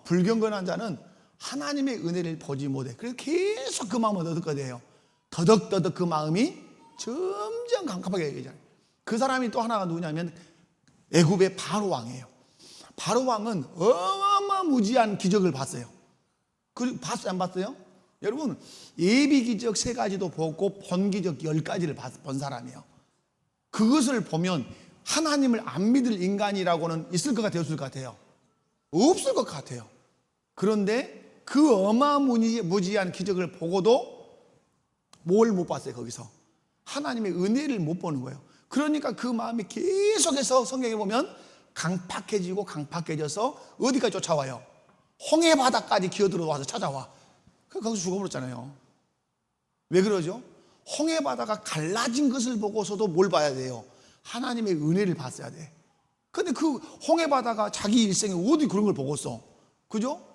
불경건한 자는 하나님의 은혜를 보지 못해. 그래서 계속 그 마음을 어떻게 돼요? 더덕더덕 그 마음이 점점 강팍하게 되잖아요. 그 사람이 또 하나가 누구냐면 애굽의 바로 왕이에요. 바로 왕은 어마무지한 기적을 봤어요. 봤어요? 안 봤어요? 여러분, 예비 기적 3가지도 보고 본 기적 10가지를 본 사람이에요. 그것을 보면 하나님을 안 믿을 인간이라고는 있을 것 같아요? 없을 것 같아요? 없을 것 같아요. 그런데 그 어마무지한 기적을 보고도 뭘 못 봤어요? 거기서 하나님의 은혜를 못 보는 거예요. 그러니까 그 마음이 계속해서 성경에 보면 강팍해져서 어디까지 쫓아와요? 홍해 바다까지 기어들어와서 찾아와. 거기서 죽어버렸잖아요. 왜 그러죠? 홍해 바다가 갈라진 것을 보고서도 뭘 봐야 돼요? 하나님의 은혜를 봤어야 돼. 근데 그 홍해 바다가 자기 일생에 어디 그런 걸 보겠어? 그죠?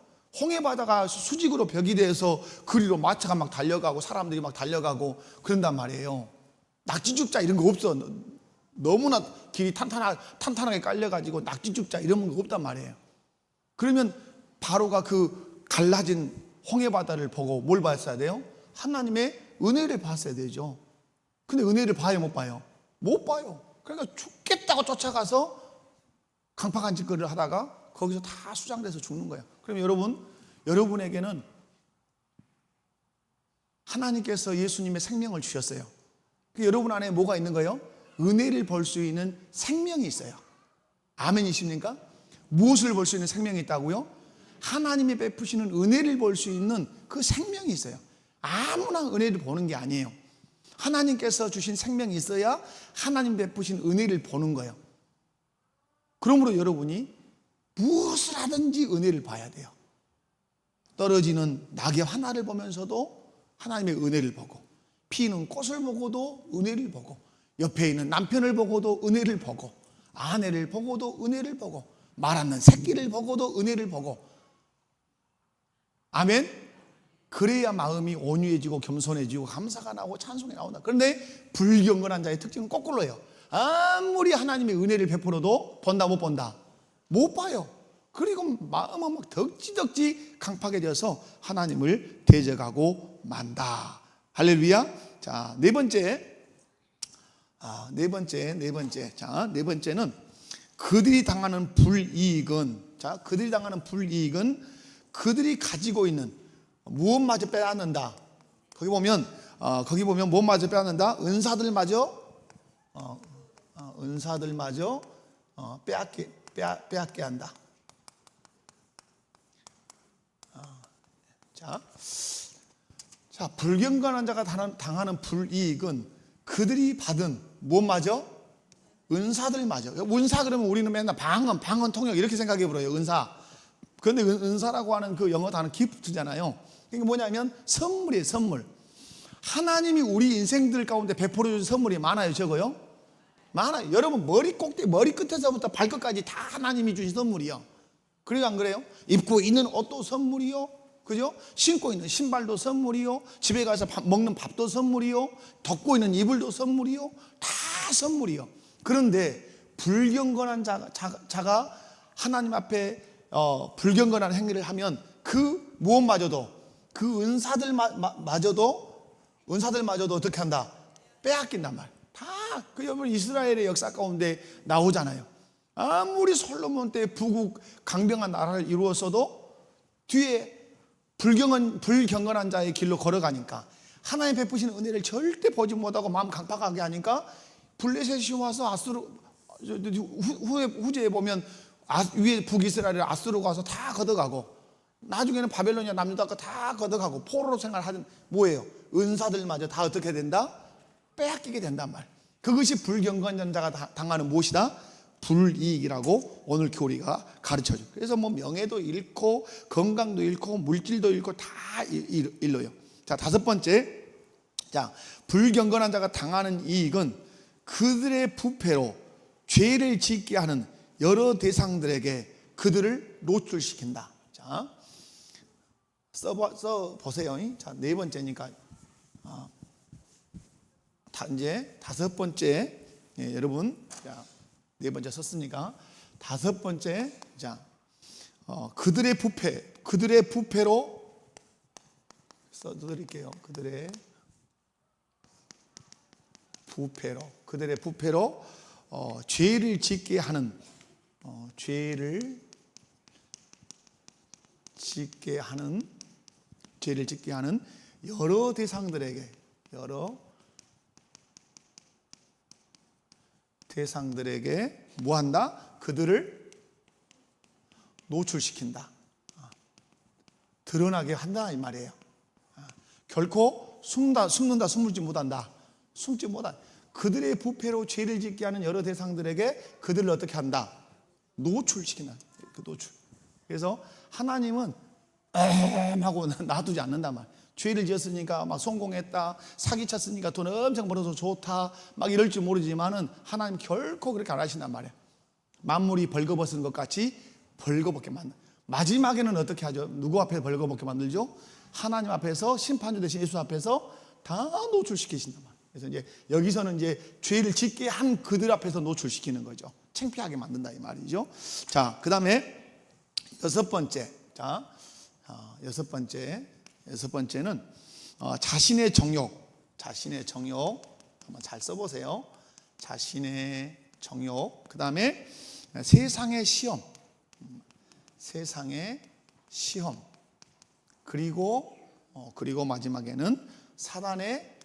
홍해 바다가 수직으로 벽이 돼서 그리로 마차가 막 달려가고 사람들이 막 달려가고 그런단 말이에요. 낙지죽자 이런 거 없어. 너무나 길이 탄탄하게 깔려가지고 낙지죽자 이런 거 없단 말이에요. 그러면 바로가 그 갈라진 홍해 바다를 보고 뭘 봤어야 돼요? 하나님의 은혜를 봤어야 되죠. 근데 은혜를 봐요, 못 봐요? 못 봐요. 그러니까 죽겠다고 쫓아가서 강팍한 짓거리를 하다가 거기서 다 수장돼서 죽는 거예요. 그럼 여러분에게는 하나님께서 예수님의 생명을 주셨어요. 여러분 안에 뭐가 있는 거예요? 은혜를 볼 수 있는 생명이 있어요. 아멘이십니까? 무엇을 볼 수 있는 생명이 있다고요? 하나님이 베푸시는 은혜를 볼 수 있는 그 생명이 있어요. 아무나 은혜를 보는 게 아니에요. 하나님께서 주신 생명이 있어야 하나님 베푸신 은혜를 보는 거예요. 그러므로 여러분이 무엇을 하든지 은혜를 봐야 돼요. 떨어지는 낙엽 하나를 보면서도 하나님의 은혜를 보고, 피는 꽃을 보고도 은혜를 보고, 옆에 있는 남편을 보고도 은혜를 보고, 아내를 보고도 은혜를 보고, 말 않는 새끼를 보고도 은혜를 보고, 아멘. 그래야 마음이 온유해지고 겸손해지고 감사가 나오고 찬송이 나온다. 그런데 불경건한 자의 특징은 거꾸로예요. 아무리 하나님의 은혜를 베풀어도 본다 못 본다? 못 봐요. 그리고 마음은 막 덕지덕지 강팍해져서 하나님을 대적하고 만다. 할렐루야. 자, 네 번째. 네 번째는 그들이 당하는 불이익은, 자, 그들이 당하는 불이익은 그들이 가지고 있는 무엇마저 빼앗는다. 거기 보면 무엇마저 빼앗는다? 은사들마저 빼앗게 한다. 자, 불경건한 자가 당하는 불이익은 그들이 받은 무엇마저? 은사들마저. 은사 그러면 우리는 맨날 방언, 통역 이렇게 생각해 버려요. 은사. 그런데 은사라고 하는 그 영어 단어 기프트잖아요. 이게 뭐냐면 선물이에요. 선물. 하나님이 우리 인생들 가운데 베풀어 준 선물이 많아요, 적어요? 많아요. 여러분 머리 끝에서부터 발끝까지 다 하나님이 주신 선물이요. 그래요, 안 그래요? 입고 있는 옷도 선물이요, 그죠? 신고 있는 신발도 선물이요, 집에 가서 먹는 밥도 선물이요, 덮고 있는 이불도 선물이요, 다 선물이요. 그런데 불경건한 자가 하나님 앞에 불경건한 행위를 하면 그 무엇마저도, 그 은사들마저도 어떻게 한다? 빼앗긴단 말이에요. 다 그 여러분 이스라엘의 역사 가운데 나오잖아요. 아무리 솔로몬 때 부국 강병한 나라를 이루었어도 뒤에 불경건한 자의 길로 걸어가니까 하나님 베푸시는 은혜를 절대 보지 못하고 마음 강팍하게 하니까 블레셋이 와서 후제에 보면 위에 북이스라엘을 아수르가 와서 다 걷어가고, 나중에는 바벨로니아 남유다가 다 걷어가고 포로로 생활하는 뭐예요? 은사들마저 다 어떻게 된다? 빼앗기게 된단 말. 그것이 불경건한 자가 당하는 무엇이다? 불이익이라고 오늘 교리가 가르쳐줘. 그래서 뭐 명예도 잃고 건강도 잃고 물질도 잃고 다 잃어요. 자, 다섯 번째. 자, 불경건한 자가 당하는 이익은 그들의 부패로 죄를 짓게 하는 여러 대상들에게 그들을 노출시킨다. 자, 써 보세요. 자, 네 번째니까 이제 다섯 번째. 여러분, 자, 네 번째 썼으니까 다섯 번째. 자, 그들의 부패로 써드릴게요. 그들의 부패로 죄를 짓게 하는 여러 대상들에게 뭐한다? 그들을 노출시킨다. 드러나게 한다 이 말이에요. 결코 숨지 못한다. 숨지 못한다. 그들의 부패로 죄를 짓게 하는 여러 대상들에게 그들을 어떻게 한다? 노출시킨다. 그 노출. 그래서 하나님은 하고 놔두지 않는단 말이에요. 죄를 지었으니까 막 성공했다, 사기쳤으니까 돈 엄청 벌어서 좋다, 막 이럴 줄 모르지만은 하나님 결코 그렇게 안 하신단 말이에요. 만물이 벌거벗은 것 같이 벌거벗게 만든다. 마지막에는 어떻게 하죠? 누구 앞에 벌거벗게 만들죠? 하나님 앞에서, 심판주 되신 예수 앞에서 다 노출시키신단 말이에요. 그래서 이제 여기서는 이제 죄를 짓게 한 그들 앞에서 노출시키는 거죠. 창피하게 만든다 이 말이죠. 자, 그 다음에 여섯 번째. 자, 여섯 번째는 자신의 정욕 한번 잘 써보세요. 자신의 정욕. 그 다음에 세상의 시험. 그리고 마지막에는 사단의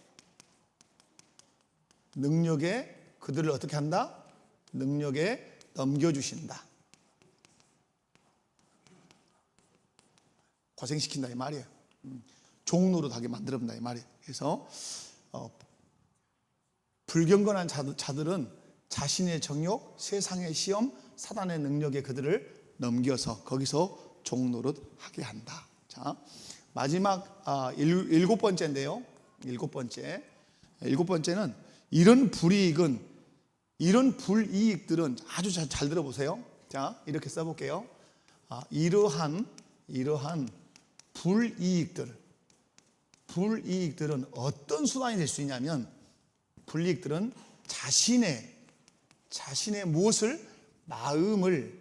능력에 그들을 어떻게 한다? 능력에 넘겨주신다. 고생시킨다 이 말이에요. 종노릇하게 만들어본다 이 말이에요. 그래서 불경건한 자들은 자신의 정욕, 세상의 시험, 사단의 능력에 그들을 넘겨서 거기서 종노릇하게 한다. 자, 마지막 일곱 번째인데요. 일곱 번째는 이런 불이익들은 아주 잘 들어보세요. 자, 이렇게 써볼게요. 이러한 불이익들은 어떤 수단이 될 수 있냐면, 불이익들은 자신의 무엇을 마음을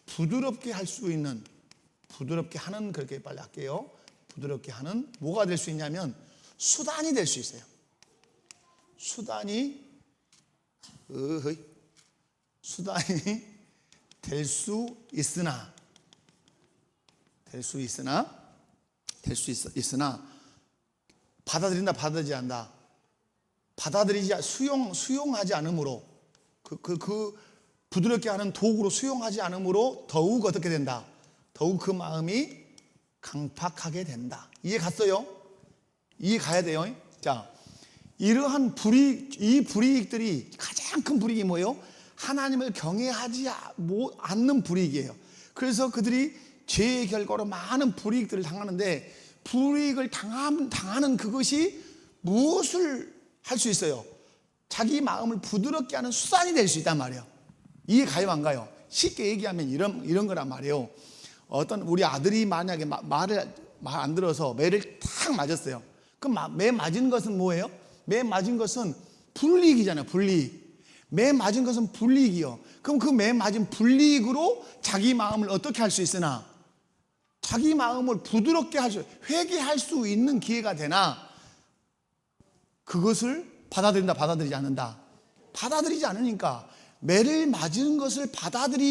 부드럽게 할 수 있는, 부드럽게 하는, 그렇게 빨리 할게요. 부드럽게 하는 뭐가 될 수 있냐면 수단이 될 수 있어요. 수단이 될 수 있으나 받아들인다, 받아들이지 않는다. 수용하지 않으므로, 그 부드럽게 하는 도구로 수용하지 않으므로 더욱 어떻게 된다? 더욱 그 마음이 강팍하게 된다. 이해 갔어요? 이해 가야 돼요. 자, 이러한 이 불이익들이, 가장 큰 불이익이 뭐예요? 하나님을 경외하지 않는 불이익이에요. 그래서 그들이 죄의 결과로 많은 불이익들을 당하는데, 불이익을 당하는 그것이 무엇을 할 수 있어요? 자기 마음을 부드럽게 하는 수단이 될 수 있단 말이에요. 이해 가요, 안 가요? 쉽게 얘기하면 이런 거란 말이에요. 어떤 우리 아들이 만약에 말 안 들어서 매를 탁 맞았어요. 그럼 매 맞은 것은 뭐예요? 매 맞은 것은 불이익이잖아요. 불이익. 매 맞은 것은 불이익이요. 그럼 그 매 맞은 불이익으로 자기 마음을 어떻게 할 수 있으나, 자기 마음을 부드럽게 회개할 수 있는 기회가 되나, 그것을 받아들인다, 받아들이지 않는다. 받아들이지 않으니까, 매를 맞은 것을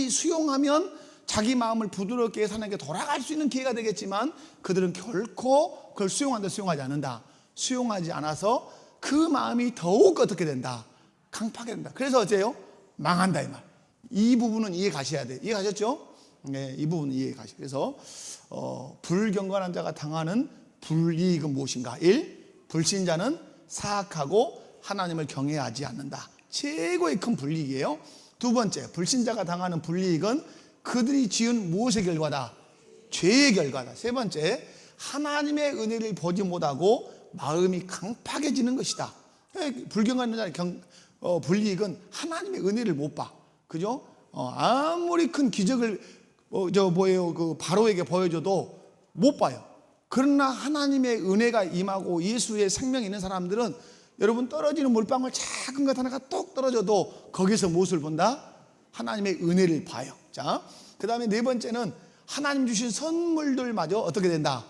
수용하면 자기 마음을 부드럽게 해서 하나님께 돌아갈 수 있는 기회가 되겠지만, 그들은 결코 그걸 수용하지 않는다. 수용하지 않아서 그 마음이 더욱 어떻게 된다? 강팍하게 된다. 그래서 어째요? 망한다, 이 말. 이 부분은 이해 가셔야 돼요. 이해 가셨죠? 네, 이 부분은 이해 가셔야 돼요. 그래서 불경건한 자가 당하는 불이익은 무엇인가? 1. 불신자는 사악하고 하나님을 경외하지 않는다. 최고의 큰 불이익이에요. 두 번째, 불신자가 당하는 불이익은 그들이 지은 무엇의 결과다? 죄의 결과다. 세 번째, 하나님의 은혜를 보지 못하고 마음이 강팍해지는 것이다. 불경건한 자의 불이익은 하나님의 은혜를 못 봐. 그죠? 아무리 큰 기적을 그 바로에게 보여줘도 못 봐요. 그러나 하나님의 은혜가 임하고 예수의 생명이 있는 사람들은, 여러분, 떨어지는 물방울 작은 것 하나가 똑 떨어져도 거기서 무엇을 본다? 하나님의 은혜를 봐요. 자, 그 다음에 네 번째는 하나님 주신 선물들마저 어떻게 된다?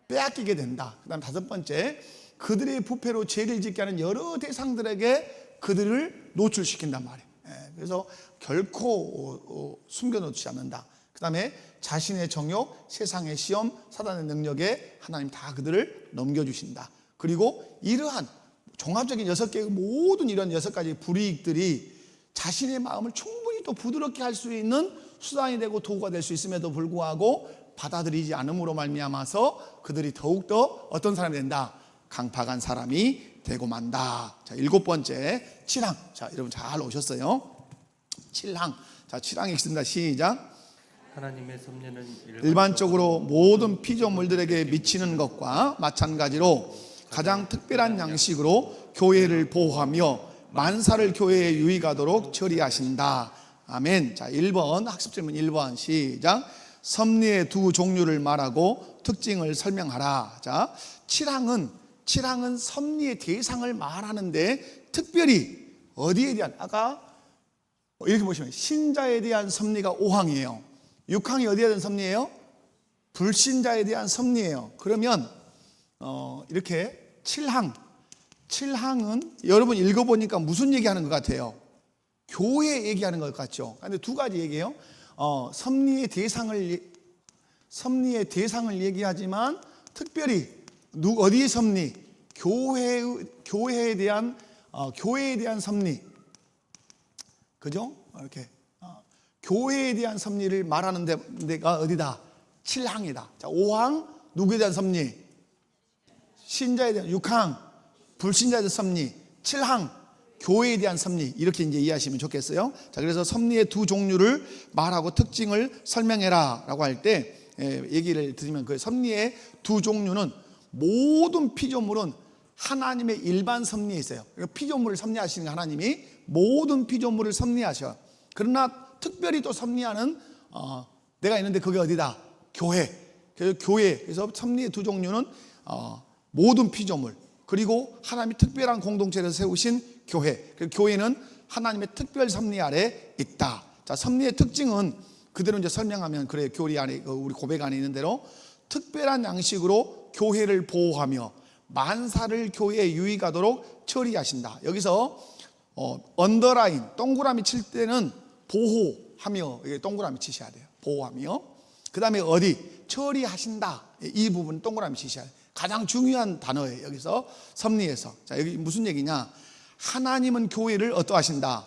빼앗기게 된다. 그 다음 다섯 번째, 그들의 부패로 죄를 짓게 하는 여러 대상들에게 그들을 노출시킨단 말이에요. 그래서 결코 숨겨놓지 않는다. 그 다음에 자신의 정욕, 세상의 시험, 사단의 능력에 하나님 다 그들을 넘겨주신다. 그리고 이러한 종합적인 6개의 모든 이런 6가지 불이익들이 자신의 마음을 충분히 또 부드럽게 할 수 있는 수단이 되고 도구가 될 수 있음에도 불구하고 받아들이지 않음으로 말미암아서 그들이 더욱더 어떤 사람이 된다? 강팍한 사람이 되고 만다. 자, 7번째, 칠항. 자, 여러분 잘 오셨어요? 칠항. 자, 칠항 읽습니다. 시작. 하나님의 섭리는 일반적으로 모든 피조물들에게 미치는 것과 마찬가지로 가장 특별한 양식으로 교회를 보호하며 만사를 교회에 유익하도록 처리하신다. 아멘. 자, 1번 학습 질문 1번 시작. 섭리의 두 종류를 말하고 특징을 설명하라. 자, 칠항은 섭리의 대상을 말하는데, 특별히 어디에 대한, 아까 이렇게 보시면 신자에 대한 섭리가 5항이에요. 6항이 어디에 대한 섭리예요? 불신자에 대한 섭리예요. 그러면 이렇게 7항은 여러분 읽어보니까 무슨 얘기하는 것 같아요? 교회 얘기하는 것 같죠? 그런데 두 가지 얘기예요. 섭리의 대상을 얘기하지만 특별히 어디의 섭리? 교회에 대한 섭리. 그죠? 이렇게 교회에 대한 섭리를 말하는 데가 어디다? 7항이다. 자, 5항 누구에 대한 섭리? 신자에 대한. 6항 불신자에 대한 섭리. 7항 교회에 대한 섭리. 이렇게 이제 이해하시면 좋겠어요. 자, 그래서 섭리의 두 종류를 말하고 특징을 설명해라 라고 할 때 얘기를 드리면, 그 섭리의 두 종류는 모든 피조물은 하나님의 일반 섭리에 있어요. 그러니까 피조물을 섭리하시는 하나님이 모든 피조물을 섭리하셔. 그러나 특별히 또 섭리하는 데가 있는데 그게 어디다? 교회. 그래서 섭리의 두 종류는 모든 피조물, 그리고 하나님이 특별한 공동체를 세우신 교회. 교회는 하나님의 특별 섭리 아래 있다. 자, 섭리의 특징은 그대로 이제 설명하면 그래, 교리 안에 우리 고백 안에 있는 대로 특별한 양식으로 교회를 보호하며 만사를 교회에 유익하도록 처리하신다. 여기서 언더라인 동그라미 칠 때는 보호하며, 동그라미 치셔야 돼요. 보호하며. 그 다음에 어디? 처리하신다. 이 부분 동그라미 치셔야 돼요. 가장 중요한 단어예요. 여기서 섭리에서. 자, 여기 무슨 얘기냐? 하나님은 교회를 어떠하신다?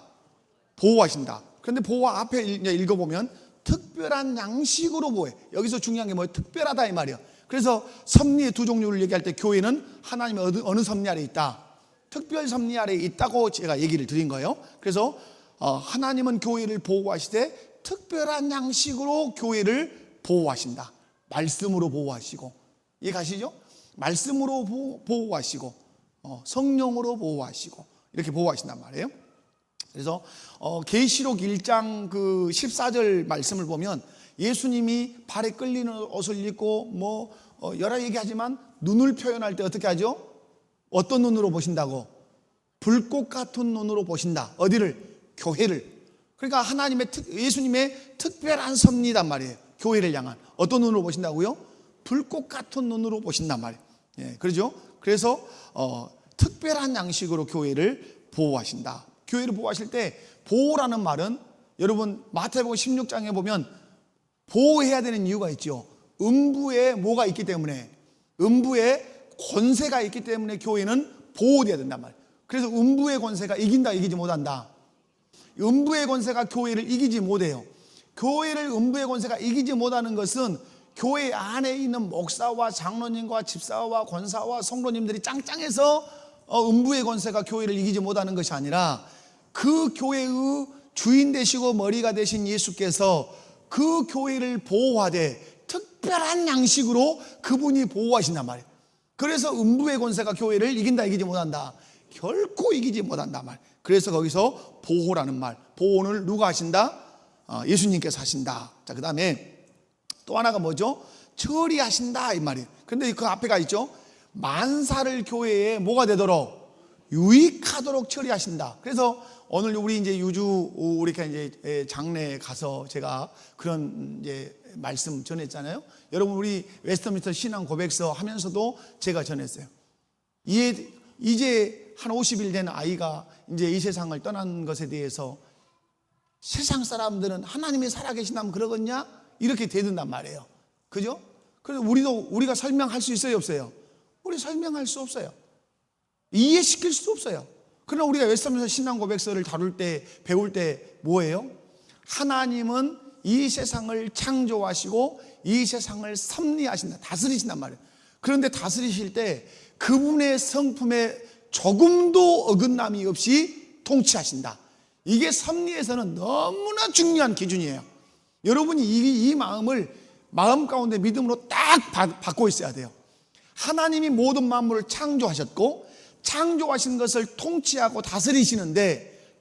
보호하신다. 그런데 보호 앞에 읽어보면 특별한 양식으로 보호해. 여기서 중요한 게 뭐예요? 특별하다 이 말이에요. 그래서 섭리의 두 종류를 얘기할 때 교회는 하나님의 어느 섭리 아래 있다? 특별 섭리 아래 있다고 제가 얘기를 드린 거예요. 그래서 하나님은 교회를 보호하시되 특별한 양식으로 교회를 보호하신다. 말씀으로 보호하시고, 이해 가시죠? 말씀으로 보호하시고, 성령으로 보호하시고, 이렇게 보호하신단 말이에요. 그래서 계시록 1장 그 14절 말씀을 보면 예수님이 발에 끌리는 옷을 입고 여러 얘기하지만 눈을 표현할 때 어떻게 하죠? 어떤 눈으로 보신다고? 불꽃 같은 눈으로 보신다. 어디를? 교회를. 그러니까 예수님의 특별한 섭리단 말이에요. 교회를 향한. 어떤 눈으로 보신다고요? 불꽃 같은 눈으로 보신단 말이에요. 예, 그렇죠? 그래서 특별한 양식으로 교회를 보호하신다. 교회를 보호하실 때 보호라는 말은 여러분 마태복음 16장에 보면 보호해야 되는 이유가 있죠. 음부에 뭐가 있기 때문에, 음부에 권세가 있기 때문에 교회는 보호돼야 된단 말이에요. 그래서 음부의 권세가 이긴다, 이기지 못한다. 음부의 권세가 교회를 이기지 못해요. 교회를 음부의 권세가 이기지 못하는 것은 교회 안에 있는 목사와 장로님과 집사와 권사와 성도님들이 짱짱해서 음부의 권세가 교회를 이기지 못하는 것이 아니라 그 교회의 주인 되시고 머리가 되신 예수께서 그 교회를 보호하되 특별한 양식으로 그분이 보호하신단 말이에요. 그래서 음부의 권세가 교회를 이긴다, 이기지 못한다? 결코 이기지 못한단 말이에요. 그래서 거기서 보호라는 말, 보호를 누가 하신다? 예수님께서 하신다. 자, 그 다음에 또 하나가 뭐죠? 처리하신다 이 말이에요. 그런데 그 앞에가 있죠. 만사를 교회에 뭐가 되도록? 유익하도록 처리하신다. 그래서 오늘 우리 이제 우리 이제 장례에 가서 제가 그런 이제 말씀 전했잖아요. 여러분, 우리 웨스트민스터 신앙 고백서 하면서도 제가 전했어요. 이제 한 50일 된 아이가 이제 이 세상을 떠난 것에 대해서 세상 사람들은 하나님이 살아계신다면 그러겠냐? 이렇게 되든단 말이에요. 그죠? 그래서 우리가 설명할 수 있어요, 없어요? 우리 설명할 수 없어요. 이해시킬 수 없어요. 그러나 우리가 웨스트민스터 신앙 고백서를 다룰 때, 배울 때 뭐예요? 하나님은 이 세상을 창조하시고 이 세상을 섭리하신다, 다스리신단 말이에요. 그런데 다스리실 때 그분의 성품에 조금도 어긋남이 없이 통치하신다. 이게 섭리에서는 너무나 중요한 기준이에요. 여러분이 이 마음을 마음 가운데 믿음으로 딱 받고 있어야 돼요. 하나님이 모든 만물을 창조하셨고 창조하신 것을 통치하고 다스리시는데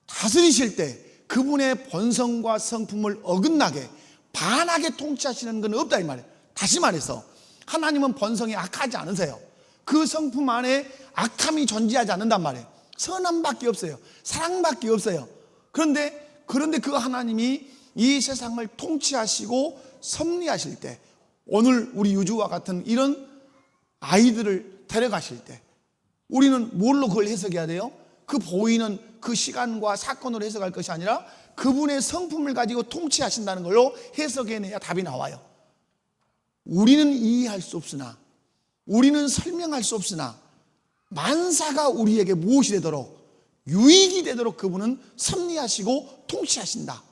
다스리실 때 그분의 본성과 성품을 어긋나게 반하게 통치하시는 건 없다 이 말이에요. 다시 말해서 하나님은 본성이 악하지 않으세요. 그 성품 안에 악함이 존재하지 않는단 말이에요. 선함밖에 없어요. 사랑밖에 없어요. 그런데 그 하나님이 이 세상을 통치하시고 섭리하실 때, 오늘 우리 유주와 같은 이런 아이들을 데려가실 때 우리는 뭘로 그걸 해석해야 돼요? 그 보이는 그 시간과 사건으로 해석할 것이 아니라 그분의 성품을 가지고 통치하신다는 걸로 해석해내야 답이 나와요. 우리는 이해할 수 없으나, 우리는 설명할 수 없으나 만사가 우리에게 무엇이 되도록, 유익이 되도록 그분은 섭리하시고 통치하신다.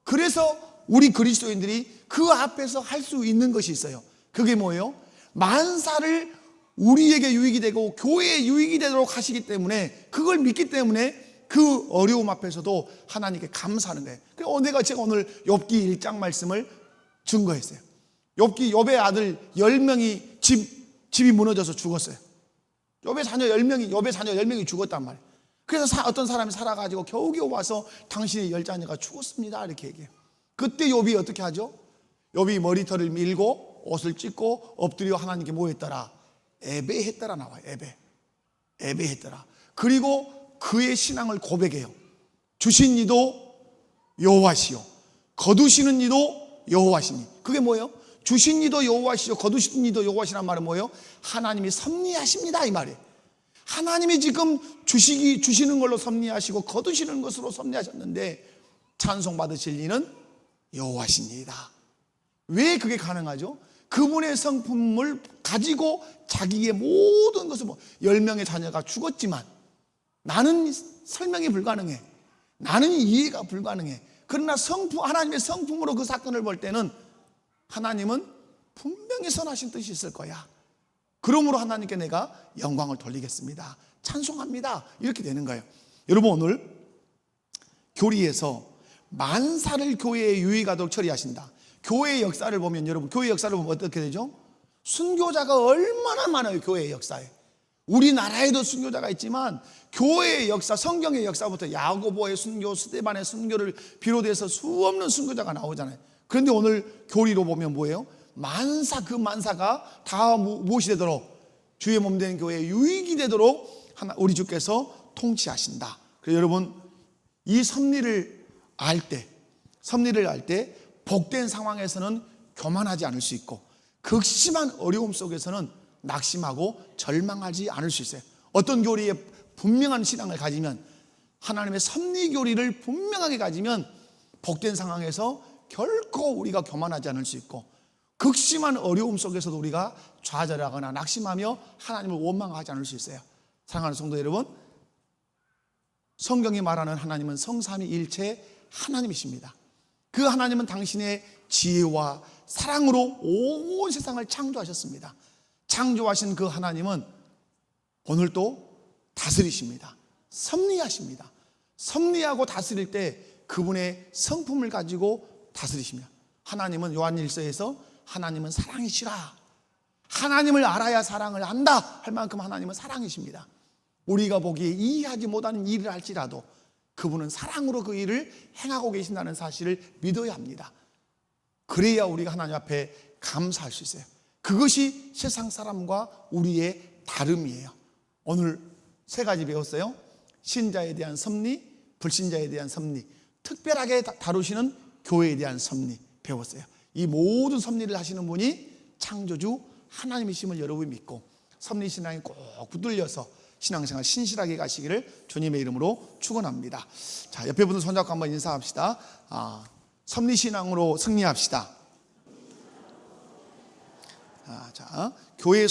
그래서 우리 그리스도인들이 그 앞에서 할 수 있는 것이 있어요. 그게 뭐예요? 만사를 우리에게 유익이 되고 교회에 유익이 되도록 하시기 때문에, 그걸 믿기 때문에 그 어려움 앞에서도 하나님께 감사하는 거예요. 그래서 제가 오늘 욥기 1장 말씀을 증거했어요. 욥의 아들 10명이 집이 무너져서 죽었어요. 욥의 자녀 10명이 죽었단 말이에요. 그래서 어떤 사람이 살아가지고 겨우겨우 와서 당신의 10자녀가 죽었습니다 이렇게 얘기해요. 그때 욥이 어떻게 하죠? 욥이 머리털을 밀고 옷을 찢고 엎드려 하나님께 뭐 했더라? 애배했더라 나와요. 애배했더라. 그리고 그의 신앙을 고백해요. 주신 이도 여호와시요 거두시는 이도 여호와시니. 그게 뭐예요? 주신 이도 여호와시요 거두신 이도 여호와시란 말은 뭐예요? 하나님이 섭리하십니다 이 말이에요. 하나님이 지금 주시는 걸로 섭리하시고 거두시는 것으로 섭리하셨는데 찬송받으실 이는 여호와십니다. 왜 그게 가능하죠? 그분의 성품을 가지고 자기의 모든 것을 10명의 자녀가 죽었지만 나는 설명이 불가능해. 나는 이해가 불가능해. 그러나 하나님의 성품으로 그 사건을 볼 때는 하나님은 분명히 선하신 뜻이 있을 거야. 그러므로 하나님께 내가 영광을 돌리겠습니다. 찬송합니다. 이렇게 되는 거예요. 여러분 오늘 교리에서 만사를 교회에 유의가도록 처리하신다. 교회의 역사를 보면 여러분 교회의 역사를 보면 어떻게 되죠? 순교자가 얼마나 많아요. 교회의 역사에. 우리나라에도 순교자가 있지만 교회의 역사, 성경의 역사부터 야고보의 순교, 스데반의 순교를 비롯해서 수없는 순교자가 나오잖아요. 그런데 오늘 교리로 보면 뭐예요? 그 만사가 다 무엇이 되도록 주의 몸 된 교회의 유익이 되도록 우리 주께서 통치하신다. 그래서 여러분 이 섭리를 알 때 복된 상황에서는 교만하지 않을 수 있고 극심한 어려움 속에서는 낙심하고 절망하지 않을 수 있어요. 어떤 교리에 분명한 신앙을 가지면, 하나님의 섭리 교리를 분명하게 가지면 복된 상황에서 결코 우리가 교만하지 않을 수 있고 극심한 어려움 속에서도 우리가 좌절하거나 낙심하며 하나님을 원망하지 않을 수 있어요. 사랑하는 성도 여러분, 성경이 말하는 하나님은 성삼위일체 하나님이십니다. 그 하나님은 당신의 지혜와 사랑으로 온 세상을 창조하셨습니다. 창조하신 그 하나님은 오늘도 다스리십니다. 섭리하십니다. 섭리하고 다스릴 때 그분의 성품을 가지고 다스리십니다. 하나님은 요한일서에서 하나님은 사랑이시라. 하나님을 알아야 사랑을 안다 할 만큼 하나님은 사랑이십니다. 우리가 보기에 이해하지 못하는 일을 할지라도 그분은 사랑으로 그 일을 행하고 계신다는 사실을 믿어야 합니다. 그래야 우리가 하나님 앞에 감사할 수 있어요. 그것이 세상 사람과 우리의 다름이에요. 오늘 3가지 배웠어요. 신자에 대한 섭리, 불신자에 대한 섭리, 특별하게 다루시는 교회에 대한 섭리 배웠어요. 이 모든 섭리를 하시는 분이 창조주 하나님이심을 여러분이 믿고 섭리신앙이 꼭 붙들려서 신앙생활 신실하게 가시기를 주님의 이름으로 축원합니다. 자, 옆에 분들 손잡고 한번 인사합시다. 섭리신앙으로 승리합시다. 자, 교회